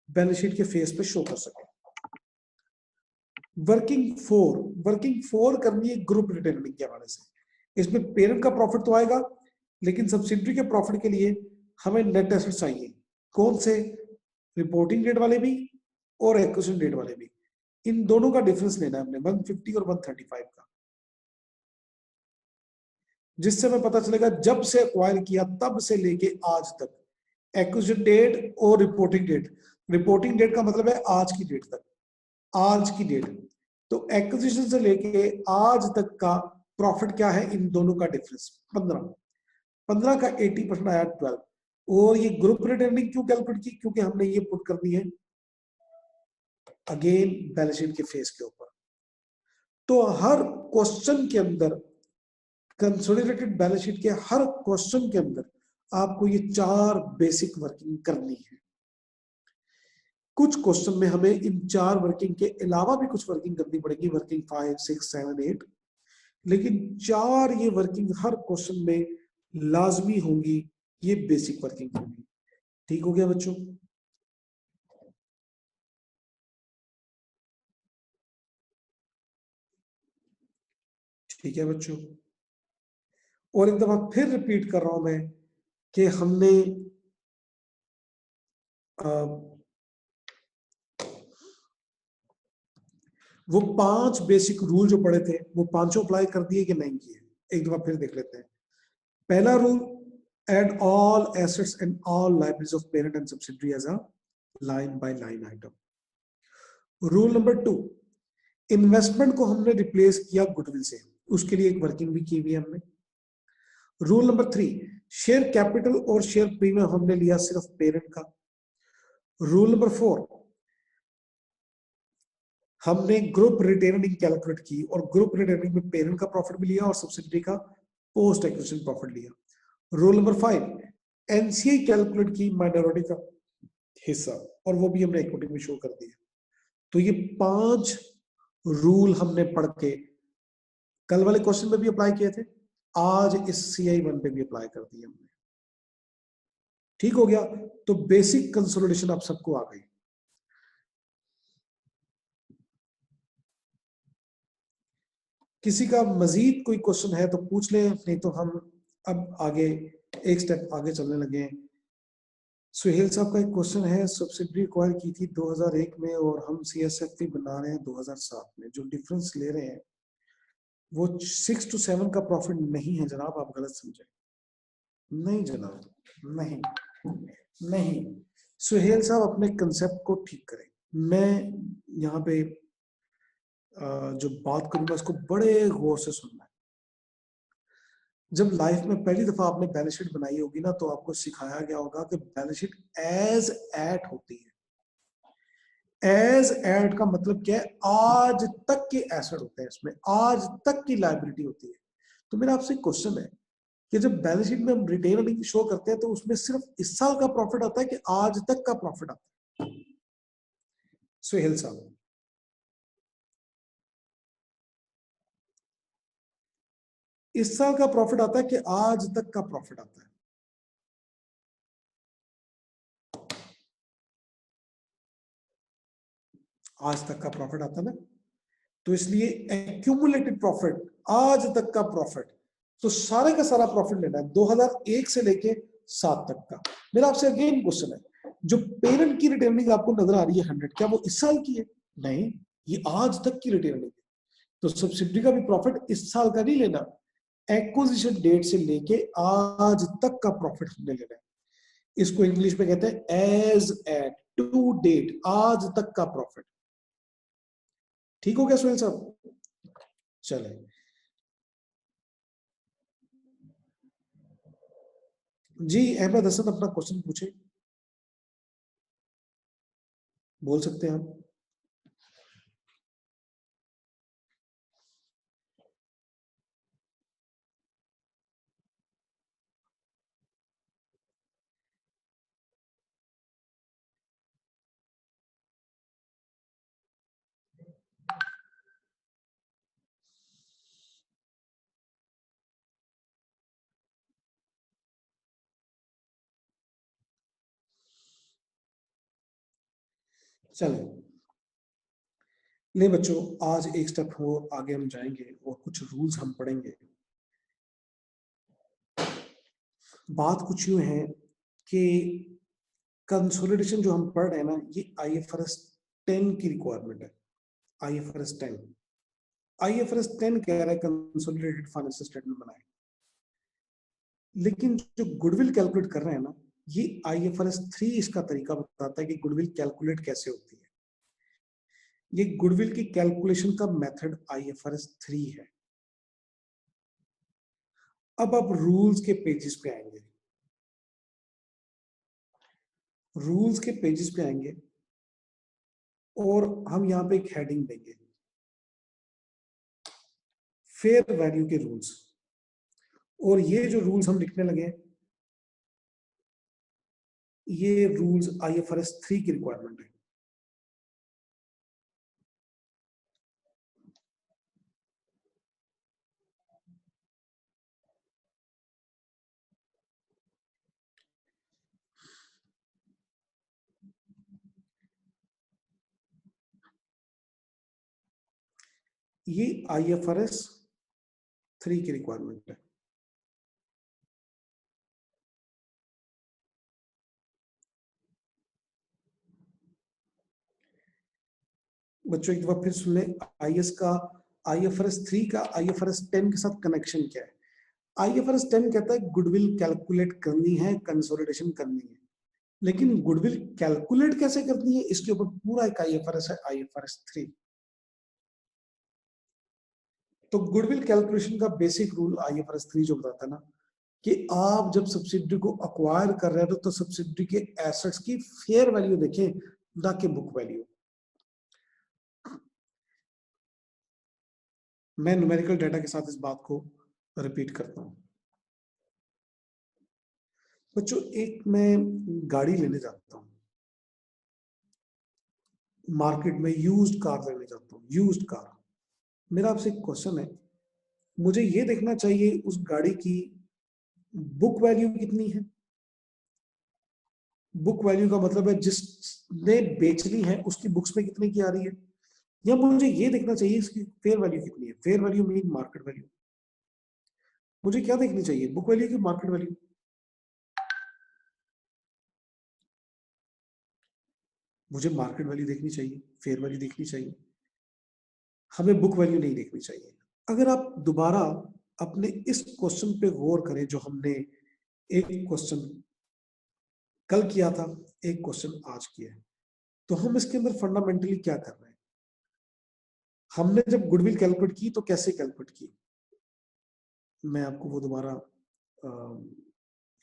बैलेंस शीट के फेस पे शो कर सके। वर्किंग फोर करनी है ग्रुप रिटेनिंग के हवाले से। इसमें पेरेंट का प्रॉफिट तो आएगा, लेकिन सब्सिडरी के प्रॉफिट के लिए हमें नेट एसेट चाहिए। कौन से, रिपोर्टिंग डेट वाले भी और एक्विजिशन डेट वाले भी। इन दोनों का डिफरेंस लेना है हमने 150 और 135 का, जिससे हमें पता चलेगा जब से एक्वायर किया तब से लेके आज तक एक्विजिशन डेट और रिपोर्टिंग डेट। रिपोर्टिंग डेट का मतलब है आज की डेट तक, आज की डेट। तो एक्विजिशन से लेके आज तक का प्रॉफिट क्या है, इन दोनों का डिफरेंस 15। 15 का 80% आया 12। और ये ग्रुप रिटर्निंग क्यों कैलकुलेट की, क्योंकि हमने ये पुट करनी है अगेन बैलेंस शीट के फेस के ऊपर। तो हर क्वेश्चन के अंदर, कंसोलिडेटेड बैलेंस शीट के हर क्वेश्चन के अंदर आपको ये चार बेसिक वर्किंग करनी है। कुछ क्वेश्चन में हमें इन चार वर्किंग के अलावा भी कुछ वर्किंग करनी पड़ेगी, वर्किंग 5, 6, 7, 8, लेकिन चार ये वर्किंग हर क्वेश्चन में लाजमी होंगी, ये बेसिक वर्किंग होगी। ठीक हो गया बच्चों। ठीक है बच्चों, और एक दफा फिर रिपीट कर रहा हूं मैं कि हमने वो 5 बेसिक रूल जो पढ़े थे वो पांचों अप्लाई कर दिए कि नहीं किए, एक दफा फिर देख लेते हैं। पहला rule, add all assets and all liabilities of parent and subsidiary as a line by line item. Rule number 2, investment को हमने रिप्लेस किया गुडविल से, उसके लिए एक वर्किंग भी की हुई है हमने। रूल नंबर 3, शेयर कैपिटल और शेयर प्रीमियम हमने लिया सिर्फ पेरेंट का। रूल नंबर 4, हमने ग्रुप रिटेनिंग कैलकुलेट की और ग्रुप रिटेनिंग में पेरेंट का प्रॉफिट भी लिया और सब्सिडरी का पोस्ट एक्विजिशन प्रॉफिट लिया। रूल नंबर 5, एनसीआई कैलकुलेट की माइनॉरिटी का हिस्सा और वो भी हमने इक्विटी में शो कर दिया। तो ये 5 रूल हमने पढ़ के कल वाले क्वेश्चन में भी अप्लाई किए थे, आज इस CI1 पे भी अप्लाई कर दिए हमने। ठीक हो गया, तो बेसिक कंसोलिडेशन आप सबको आ गई। किसी का मजीद कोई क्वेश्चन है तो पूछ ले, नहीं तो हम अब आगे एक स्टेप आगे चलने लगे हैं। सुहेल साहब का एक क्वेश्चन है, सब्सिडरी एक्वायर की थी 2001 में और हम CSFP बना रहे हैं 2007 में, जो डिफरेंस ले रहे हैं वो 6 to 7 का प्रॉफिट नहीं है जनाब, आप गलत समझे। नहीं जनाब, नहीं नहीं, सुहेल साहब अपने कंसेप्ट को ठीक करें। मैं यहाँ पे जो बात करूंगा उसको बड़े गौर से सुनना है। जब लाइफ में पहली दफा आपने बैलेंस शीट बनाई होगी ना, तो आपको सिखाया गया होगा कि बैलेंस शीट एज एट होती है। एज एट का मतलब क्या है, आज तक के एसेट होते हैं इसमें, आज तक की लायबिलिटी होती है। तो मेरा आपसे क्वेश्चन है कि जब बैलेंस शीट में हम रिटेन अर्निंग शो करते हैं तो उसमें सिर्फ इस साल का प्रॉफिट आता है कि आज तक का प्रॉफिट आता है? सुहेल साहब, इस साल का प्रॉफिट आता है कि आज तक का प्रॉफिट आता है? आज तक का प्रॉफिट आता है ना, तो इसलिए एक्यूमुलेटेड प्रॉफिट, आज तक का प्रॉफिट, तो सारे का सारा प्रॉफिट लेना है 2001 से लेके 7 तक का। मेरा आपसे अगेन क्वेश्चन है, जो पेरेंट की रिटर्निंग आपको नजर आ रही है 100, क्या वो इस साल की है? नहीं, ये आज तक की रिटर्निंग है। तो सब्सिडी का भी प्रॉफिट इस साल का नहीं लेना, एक्विजिशन डेट से लेके आज तक का प्रॉफिट हमने लेना है। इसको इंग्लिश में कहते हैं एज एट, टू डेट, आज तक का प्रॉफिट। ठीक हो गया सुहेल साहब? चले, जी अहमद हसन अपना क्वेश्चन पूछे, बोल सकते हैं आप। चले, नहीं बच्चों, आज एक स्टेप हो आगे हम जाएंगे और कुछ रूल्स हम पढ़ेंगे। बात कुछ यूं है कि कंसोलिडेशन जो हम पढ़ रहे हैं ना, ये IFRS 10 की रिक्वायरमेंट है। IFRS 10, IFRS 10 कह रहा है कंसोलिडेटेड फाइनेंशियल स्टेटमेंट बनाए, लेकिन जो गुडविल कैलकुलेट कर रहे हैं ना, ये IFRS 3 इसका तरीका बताता है कि गुडविल कैलकुलेट कैसे होती है। ये गुडविल की कैलकुलेशन का मेथड IFRS 3 है। अब आप रूल्स के पेजेस पे आएंगे, रूल्स के पेजेस पे आएंगे और हम यहां पे एक हेडिंग देंगे, फेयर वैल्यू के रूल्स। और ये जो रूल्स हम लिखने लगे, ये रूल्स IFRS 3 की रिक्वायरमेंट है। ये IFRS 3 की रिक्वायरमेंट है। बच्चों एक दफा फिर सुन ले, आईएस का IFRS 3 का IFRS 10 के साथ कनेक्शन क्या है। IFRS 10 कहता है गुडविल कैलकुलेट करनी है, कंसोलिडेशन करनी है, लेकिन गुडविल कैलकुलेट कैसे करनी है इसके ऊपर पूरा एक IFRS है, IFRS 3। तो गुडविल कैलकुलेशन का बेसिक रूल IFRS 3 जो बताता है ना, कि आप जब सब्सिडरी को अक्वायर कर रहे हो तो सब्सिडरी के एसेट्स की फेयर वैल्यू देखें, ना कि बुक वैल्यू। मैं न्यूमेरिकल डाटा के साथ इस बात को रिपीट करता हूं। बच्चों एक मैं गाड़ी लेने जाता हूं, मार्केट में यूज्ड कार लेने जाता हूं, यूज्ड कार। मेरा आपसे एक क्वेश्चन है, मुझे ये देखना चाहिए उस गाड़ी की बुक वैल्यू कितनी है। बुक वैल्यू का मतलब है जिसने बेचनी है उसकी बुक्स में कितने की आ रही है, या मुझे ये देखना चाहिए इसकी फेयर वैल्यू कितनी है। Fair value mean market value. मुझे क्या देखनी चाहिए, बुक वैल्यू की मार्केट वैल्यू। मुझे मार्केट वैल्यू देखनी चाहिए, फेयर वैल्यू देखनी चाहिए, हमें बुक वैल्यू नहीं देखनी चाहिए। अगर आप दोबारा अपने इस क्वेश्चन पे गौर करें, जो हमने एक क्वेश्चन कल किया था, एक क्वेश्चन आज किया है, तो हम इसके अंदर फंडामेंटली क्या कर रहे हैं। हमने जब गुडविल कैलकुलेट की तो कैसे कैलकुलेट की, मैं आपको वो दोबारा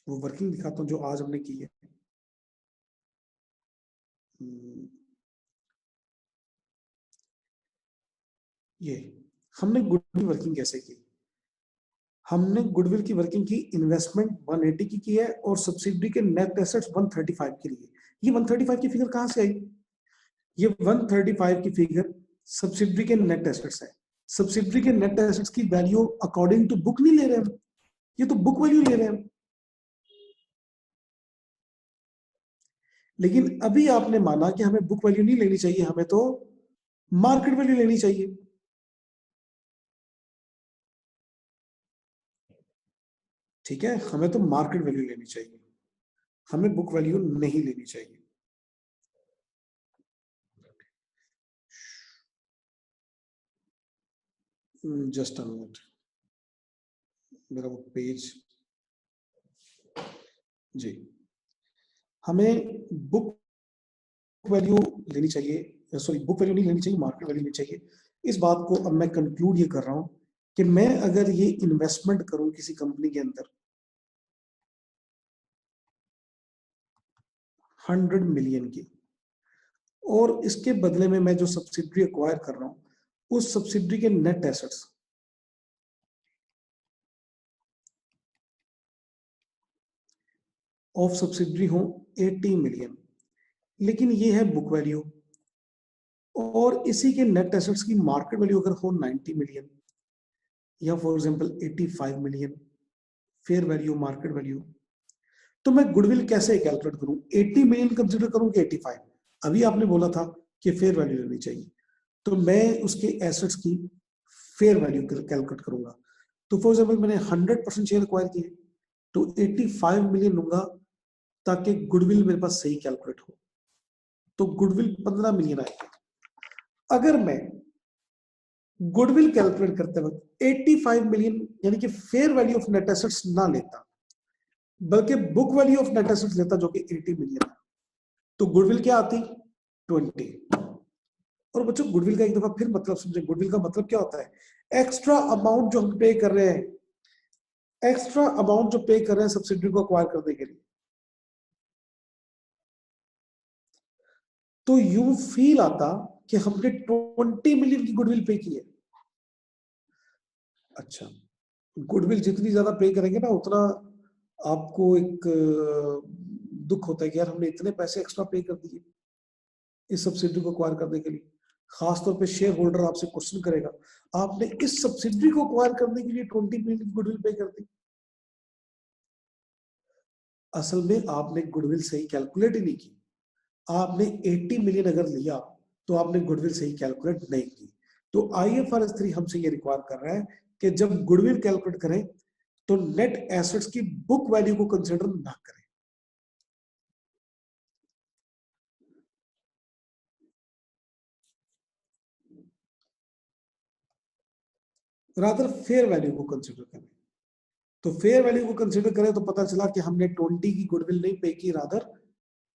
वो वर्किंग दिखाता हूं जो आज हमने की है। ये हमने गुडविल वर्किंग कैसे की। हमने गुडविल की वर्किंग की, इन्वेस्टमेंट 180 की है और सब्सिडी के नेट एसेट्स 135 के लिए। ये 135 की फिगर कहां से आई, ये 135 की फिगर सब्सिडी के नेट एसेट्स है। सब्सिडी के नेट एसेट्स की वैल्यू अकॉर्डिंग टू बुक नहीं ले रहे हम, ये तो बुक वैल्यू ले रहे हैं। लेकिन अभी आपने माना कि हमें बुक वैल्यू नहीं लेनी चाहिए, हमें तो मार्केट वैल्यू लेनी चाहिए। ठीक है, हमें तो मार्केट वैल्यू लेनी चाहिए, हमें बुक वैल्यू नहीं लेनी चाहिए। जस्ट अ मिनट, मेरा वो पेज जी। हमें बुक वैल्यू लेनी चाहिए, सॉरी बुक वैल्यू नहीं लेनी चाहिए, मार्केट वैल्यू लेनी चाहिए। इस बात को अब मैं कंक्लूड ये कर रहा हूं कि मैं अगर ये इन्वेस्टमेंट करूं किसी कंपनी के अंदर 100 मिलियन की, और इसके बदले में मैं जो सब्सिडी एक्वायर कर रहा हूं उस सब्सिडी के नेट एसेट्स ऑफ सब्सिडी हो 80 मिलियन, लेकिन ये है बुक वैल्यू, और इसी के नेट एसेट्स की मार्केट वैल्यू अगर हो 90 मिलियन या for example 85 million, fair value market value, तो मैं गुडविल कैसे कैलकुलेट करूं, 80 मिलियन कंसिडर करूं कि 85। अभी आपने बोला था कि फेयर वैल्यू लेनी चाहिए, तो मैं उसके एसेट्स की फेयर वैल्यू कैलकुलेट करूंगा। तो फॉर एग्जांपल मैंने 100% शेयर एक्वायर किए, तो 85 मिलियन लूंगा ताकि गुडविल मेरे पास सही कैलकुलेट हो, तो गुडविल 15 मिलियन आएगा। अगर मैं गुडविल कैलकुलेट करते वक्त 85 मिलियन यानी कि fair value of net assets ना लेता, बल्कि book value of net assets लेता जो कि 80 मिलियन है, तो गुडविल क्या आती, 20। और बच्चों गुडविल का एक दफा फिर मतलब समझे, गुडविल का मतलब क्या होता है, एक्स्ट्रा अमाउंट जो हम पे कर रहे हैं, एक्स्ट्रा अमाउंट जो पे कर रहे हैं सब्सिडी को अक्वायर करने के लिए। तो यू फील आता कि हमने 20 मिलियन की गुडविल पे की है। अच्छा, गुडविल जितनी ज्यादा पे करेंगे ना उतना आपको एक दुख होता है कि यार हमने इतने पैसे एक्स्ट्रा पे कर दिए इस सब्सिडी को अक्वायर करने के लिए। खासतौर पे शेयर होल्डर आपसे क्वेश्चन करेगा, आपने इस सब्सिडी को अक्वायर करने के लिए 20 मिलियन गुडविल पे कर दी। असल में आपने गुडविल सही कैलकुलेट ही नहीं की, आपने 80 मिलियन अगर लिया तो आपने गुडविल सही कैलकुलेट नहीं की। तो IFRS 3 हमसे ये रिक्वायर कर रहा है कि जब गुडविल कैलकुलेट करें तो नेट एसेट्स की बुक वैल्यू को कंसिडर ना करें। रादर फेयर वैल्यू को कंसिडर करें। तो फेयर वैल्यू को कंसिडर करें तो पता चला कि हमने 20 की गुडविल नहीं पे की, रादर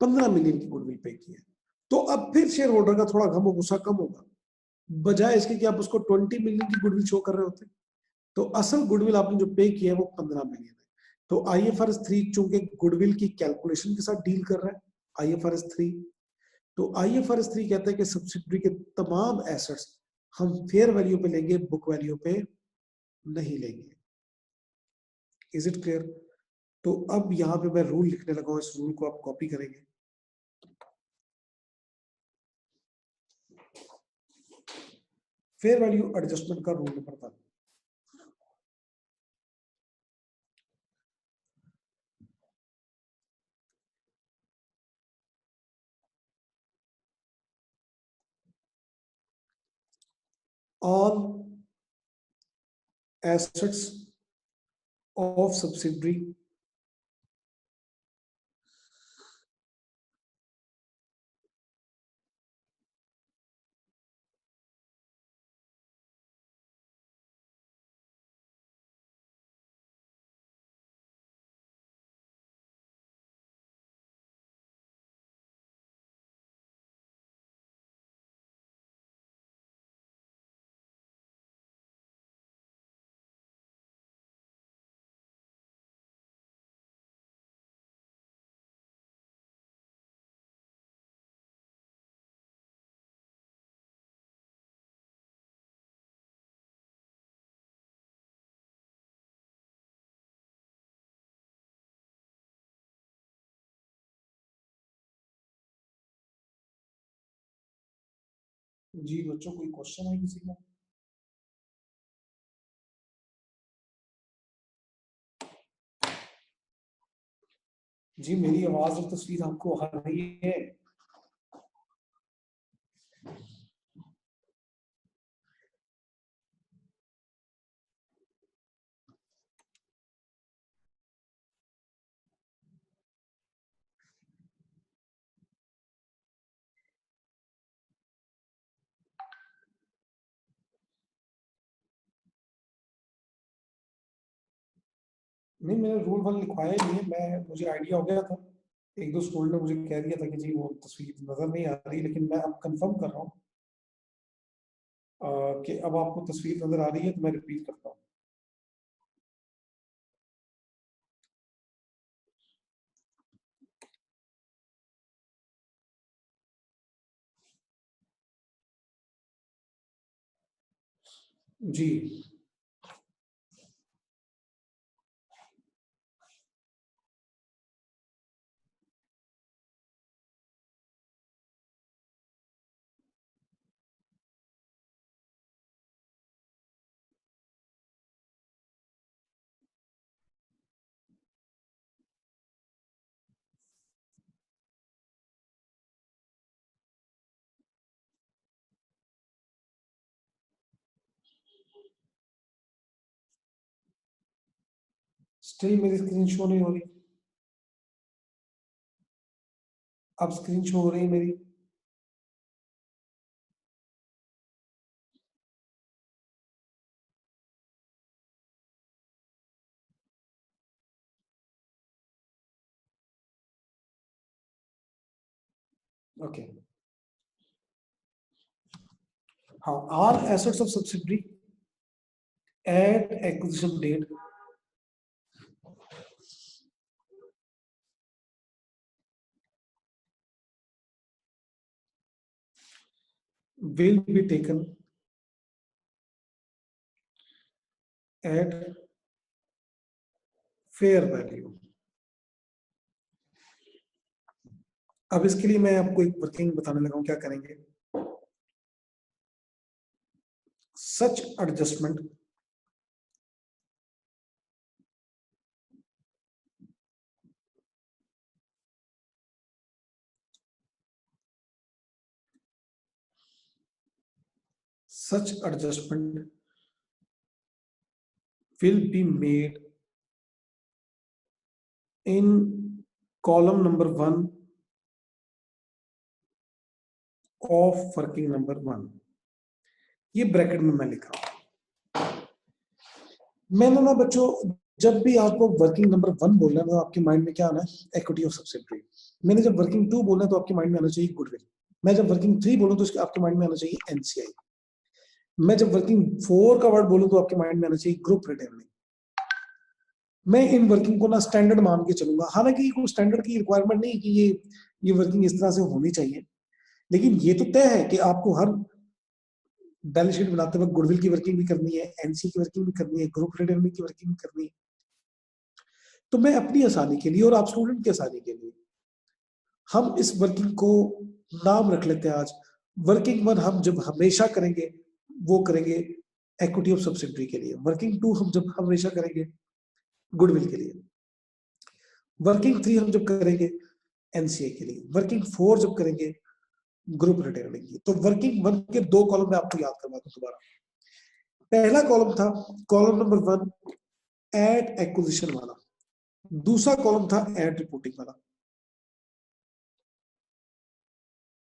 15 मिलियन की गुडविल पे की है। तो अब फिर शेयर होल्डर का थोड़ा गम और गुस्सा कम होगा, बजाय इसके कि आप उसको 20 मिलियन की गुडविल शो कर रहे होते। तो असल गुडविल आपने जो पे किया है वो 15 मिलियन है। तो IFRS 3 चूंकि गुडविल की कैलकुलेशन के साथ डील कर रहा है IFRS 3, तो IFRS 3 कहता है कि सब्सिडरी के तमाम एसेट्स हम फेयर वैल्यू पे लेंगे, बुक वैल्यू पे नहीं लेंगे। Is it clear? तो अब यहां पे मैं रूल लिखने लगा हूं, इस रूल को आप कॉपी करेंगे। फेयर वैल्यू एडजस्टमेंट का rule number 1, all assets of subsidiary जी बच्चों कोई क्वेश्चन है किसी का? जी मेरी आवाज और तस्वीर आपको आ रही है? नहीं, मैंने रूल 1 लिखवाया ही नहीं है। मैं मुझे आइडिया हो गया था, एक दो स्टूडेंट ने मुझे कह दिया था कि जी वो तस्वीर नजर नहीं आ रही, लेकिन मैं अब कंफर्म कर रहा हूँ कि अब आपको तस्वीर नजर आ रही है, तो मैं रिपीट करता हूँ। जी स्टिल मेरी स्क्रीन शो नहीं हो रही। अब स्क्रीन शो हो रही है मेरी? ओके हाँ, all assets of subsidiary at acquisition date will be taken at fair value। अब इसके लिए मैं आपको एक वर्किंग बताने लगा हूं, क्या करेंगे। सच adjustment will be made in column number 1 of working number 1। ये ब्रैकेट में मैं लिख रहा हूं। मैंने ना बच्चों, जब भी आपको वर्किंग नंबर 1 बोलना है तो आपके माइंड में क्या आना है? Equity of subsidiary. मैंने जब वर्किंग 2 बोलना है तो आपके माइंड में आना चाहिए गुडविल। मैं जब वर्किंग 3 बोलूं तो आपके माइंड में आना चाहिए एनसीआई। मैं जब वर्किंग 4 का वर्ड बोलूं तो आपके माइंड में आना चाहिए ग्रुप रिटेनिंग। मैं इन वर्किंग को ना स्टैंडर्ड मान के चलूंगा, हालांकि कोई स्टैंडर्ड की रिक्वायरमेंट नहीं कि ये वर्किंग इस तरह से होनी चाहिए, लेकिन ये तो तय है कि आपको हर बैलेंस शीट बनाते वक्त गुडविल की वर्किंग भी करनी है, एनसी की वर्किंग भी करनी है, ग्रुप रिटेनिंग की वर्किंग भी करनी है। तो मैं अपनी आसानी के लिए और आप स्टूडेंट की आसानी के लिए हम इस वर्किंग को नाम रख लेते हैं आज। वर्किंग 1 हम जब हमेशा करेंगे वो करेंगे इक्विटी ऑफ सब्सिडरी के लिए। वर्किंग 2 हम जब हमेशा करेंगे गुडविल के लिए। वर्किंग 3 हम जब करेंगे एनसीए के लिए। वर्किंग 4 जब करेंगे ग्रुप रिटेनिंग की। तो वर्किंग 1 के 2 कॉलम में आपको याद करवा दूं दोबारा। पहला कॉलम था कॉलम नंबर 1 एट एक्विजिशन वाला, दूसरा कॉलम था एट रिपोर्टिंग वाला।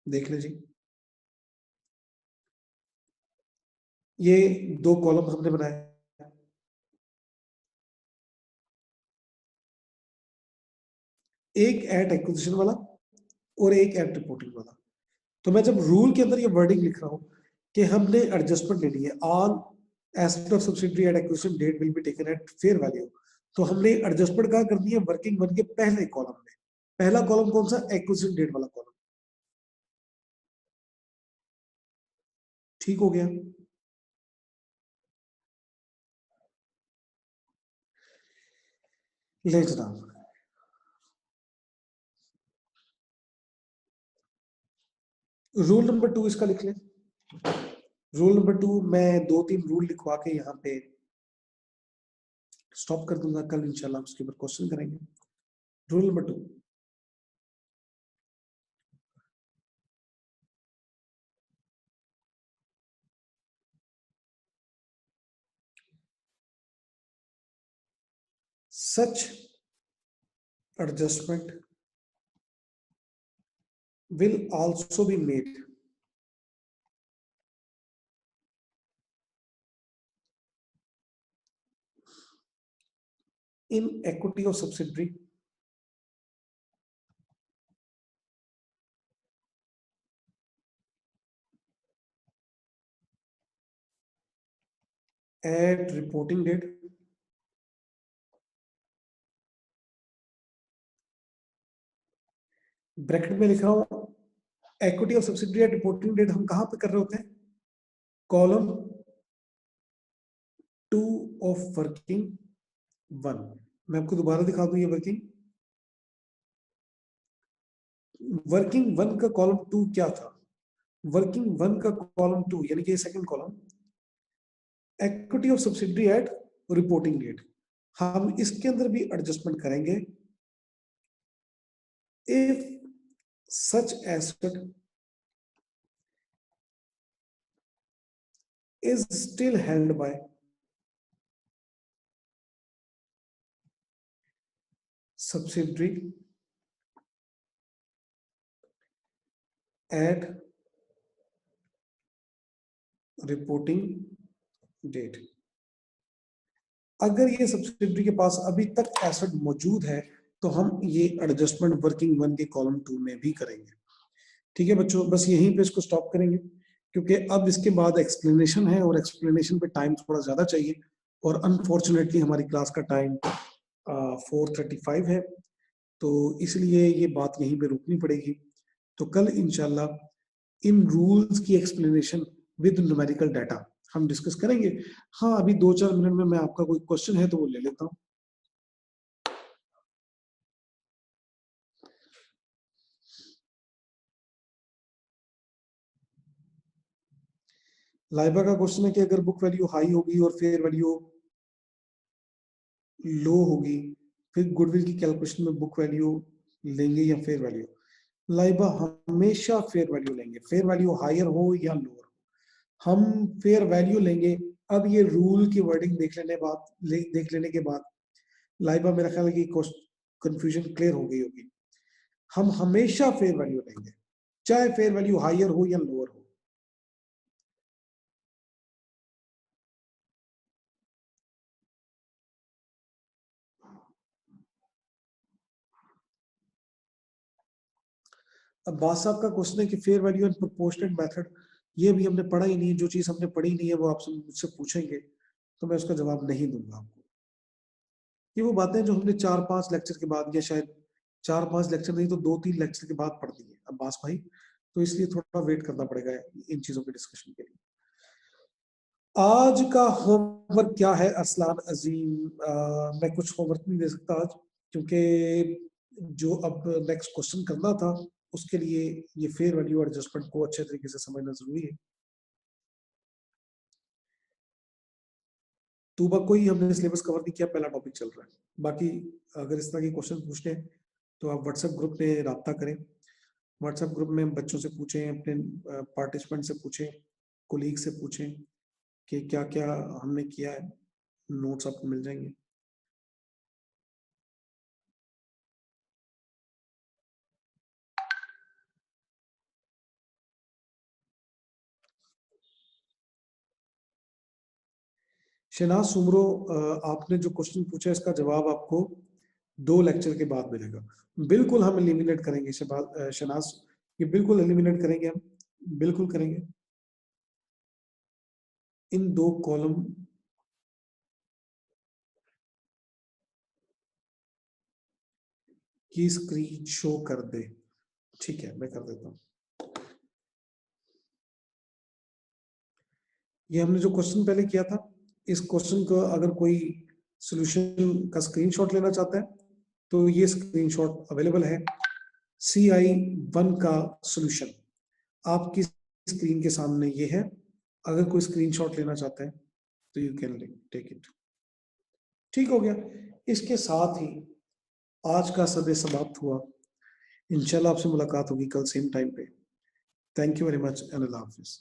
देख लीजिए, ये 2 कॉलम हमने बनाए। एक एट एक्विजिशन वाला और एक एट रिपोर्टिंग वाला। तो मैं जब रूल के अंदर ये वर्डिंग लिख रहा हूं कि हमने एडजस्टमेंट लेनी है, all asset of subsidiary at acquisition date will be taken at fair value, तो हमने एडजस्टमेंट कहां करनी है? वर्किंग 1 के पहले कॉलम में। पहला कॉलम कौन सा? एक्विजिशन डेट वाला कॉलम। ठीक हो गया? ले जनाब, रूल नंबर 2 इसका लिख लें। रूल नंबर 2 मैं 2-3 रूल लिखवा के यहाँ पे स्टॉप कर दूंगा, कल इंशाल्लाह हम उसके ऊपर क्वेश्चन करेंगे। Rule number 2, such adjustment will also be made in equity of subsidiary at reporting date bracket में लिख रहा हूं equity of subsidiary at reporting date हम कहां पे कर रहे होते हैं? Column 2 of working 1। मैं आपको दोबारा दिखा दूं ये वर्किंग। वर्किंग 1 का कॉलम 2 क्या था? वर्किंग 1 का कॉलम 2 यानी कि second column equity of subsidiary at reporting date. हम इसके अंदर भी एडजस्टमेंट करेंगे if such asset is still held by subsidiary at reporting date। अगर ये सब्सिडरी के पास अभी तक एसेट मौजूद है तो हम ये एडजस्टमेंट वर्किंग 1 के कॉलम 2 में भी करेंगे। ठीक है बच्चों, बस यहीं पे इसको स्टॉप करेंगे क्योंकि अब इसके बाद एक्सप्लेनेशन है और एक्सप्लेनेशन पे टाइम थोड़ा ज्यादा चाहिए और अनफॉर्चुनेटली हमारी क्लास का टाइम 4:35 है, तो इसलिए ये बात यहीं पे रुकनी पड़ेगी। तो कल इंशाल्लाह इन रूल्स की एक्सप्लेनेशन विद न्यूमेरिकल डाटा हम डिस्कस करेंगे। हाँ, अभी 2-4 मिनट में मैं आपका कोई क्वेश्चन है तो वो ले लेता हूँ। लाइबा का क्वेश्चन है कि अगर बुक वैल्यू हाई होगी और फेयर वैल्यू लो होगी फिर गुडविल की कैलकुलेशन में बुक वैल्यू लेंगे या फेयर वैल्यू? लाइबा हमेशा फेयर वैल्यू लेंगे, फेयर वैल्यू हायर हो या लोअर, हम फेयर वैल्यू लेंगे। अब ये रूल की वर्डिंग देख लेने के बाद लाइबा मेरा ख्याल है कि कंफ्यूजन क्लियर हो गई होगी। हम हमेशा फेयर वैल्यू लेंगे चाहे फेयर वैल्यू हायर हो या लोअर हो। अब्बास साहब का क्वेश्चन है कि fair value and proportionate method, ये भी हमने पढ़ा ही नहीं है। जो चीज हमने पढ़ी नहीं है वो आपसे मुझसे पूछेंगे तो मैं उसका जवाब नहीं दूंगा आपको। ये वो बातें जो हमने 4-5 लेक्चर के बाद, या शायद 4-5 लेक्चर नहीं तो 2-3 लेक्चर के बाद पढ़ दी है अब्बास भाई, तो इसलिए थोड़ा वेट करना पड़ेगा इन चीजों के डिस्कशन के लिए। आज का होमवर्क क्या है अरसलान अजीम? मैं कुछ होमवर्क नहीं दे सकता आज, क्योंकि जो अब नेक्स्ट क्वेश्चन करना था उसके लिए ये फेयर वैल्यू एडजस्टमेंट को अच्छे तरीके से समझना जरूरी है। तूबा कोई हमने सिलेबस कवर नहीं किया, पहला टॉपिक चल रहा है। बाकी अगर इस तरह के क्वेश्चन पूछने हैं तो आप व्हाट्सएप ग्रुप में राब्ता करें। व्हाट्सएप ग्रुप में बच्चों से पूछें, अपने पार्टिसिपेंट से पूछें, कोलीग से पूछें कि क्या क्या हमने किया है, नोट्स आपको मिल जाएंगे। शनाज सुमरो, आपने जो क्वेश्चन पूछा इसका जवाब आपको 2 लेक्चर के बाद मिलेगा। बिल्कुल हम एलिमिनेट करेंगे शनाज, ये बिल्कुल एलिमिनेट करेंगे हम, बिल्कुल करेंगे। इन 2 कॉलम की स्क्रीन शो कर दे। ठीक है, मैं कर देता हूँ। ये हमने जो क्वेश्चन पहले किया था, इस क्वेश्चन को अगर कोई सॉल्यूशन का स्क्रीनशॉट लेना चाहता है तो ये स्क्रीनशॉट अवेलेबल है। CI1 का सॉल्यूशन आपकी स्क्रीन के सामने ये है। अगर कोई स्क्रीनशॉट लेना चाहता है तो यू कैन टेक इट। ठीक हो गया। इसके साथ ही आज का सदे समाप्त हुआ। इंशाल्लाह आपसे मुलाकात होगी कल सेम टाइम पे। Thank you very much and Allah Hafiz.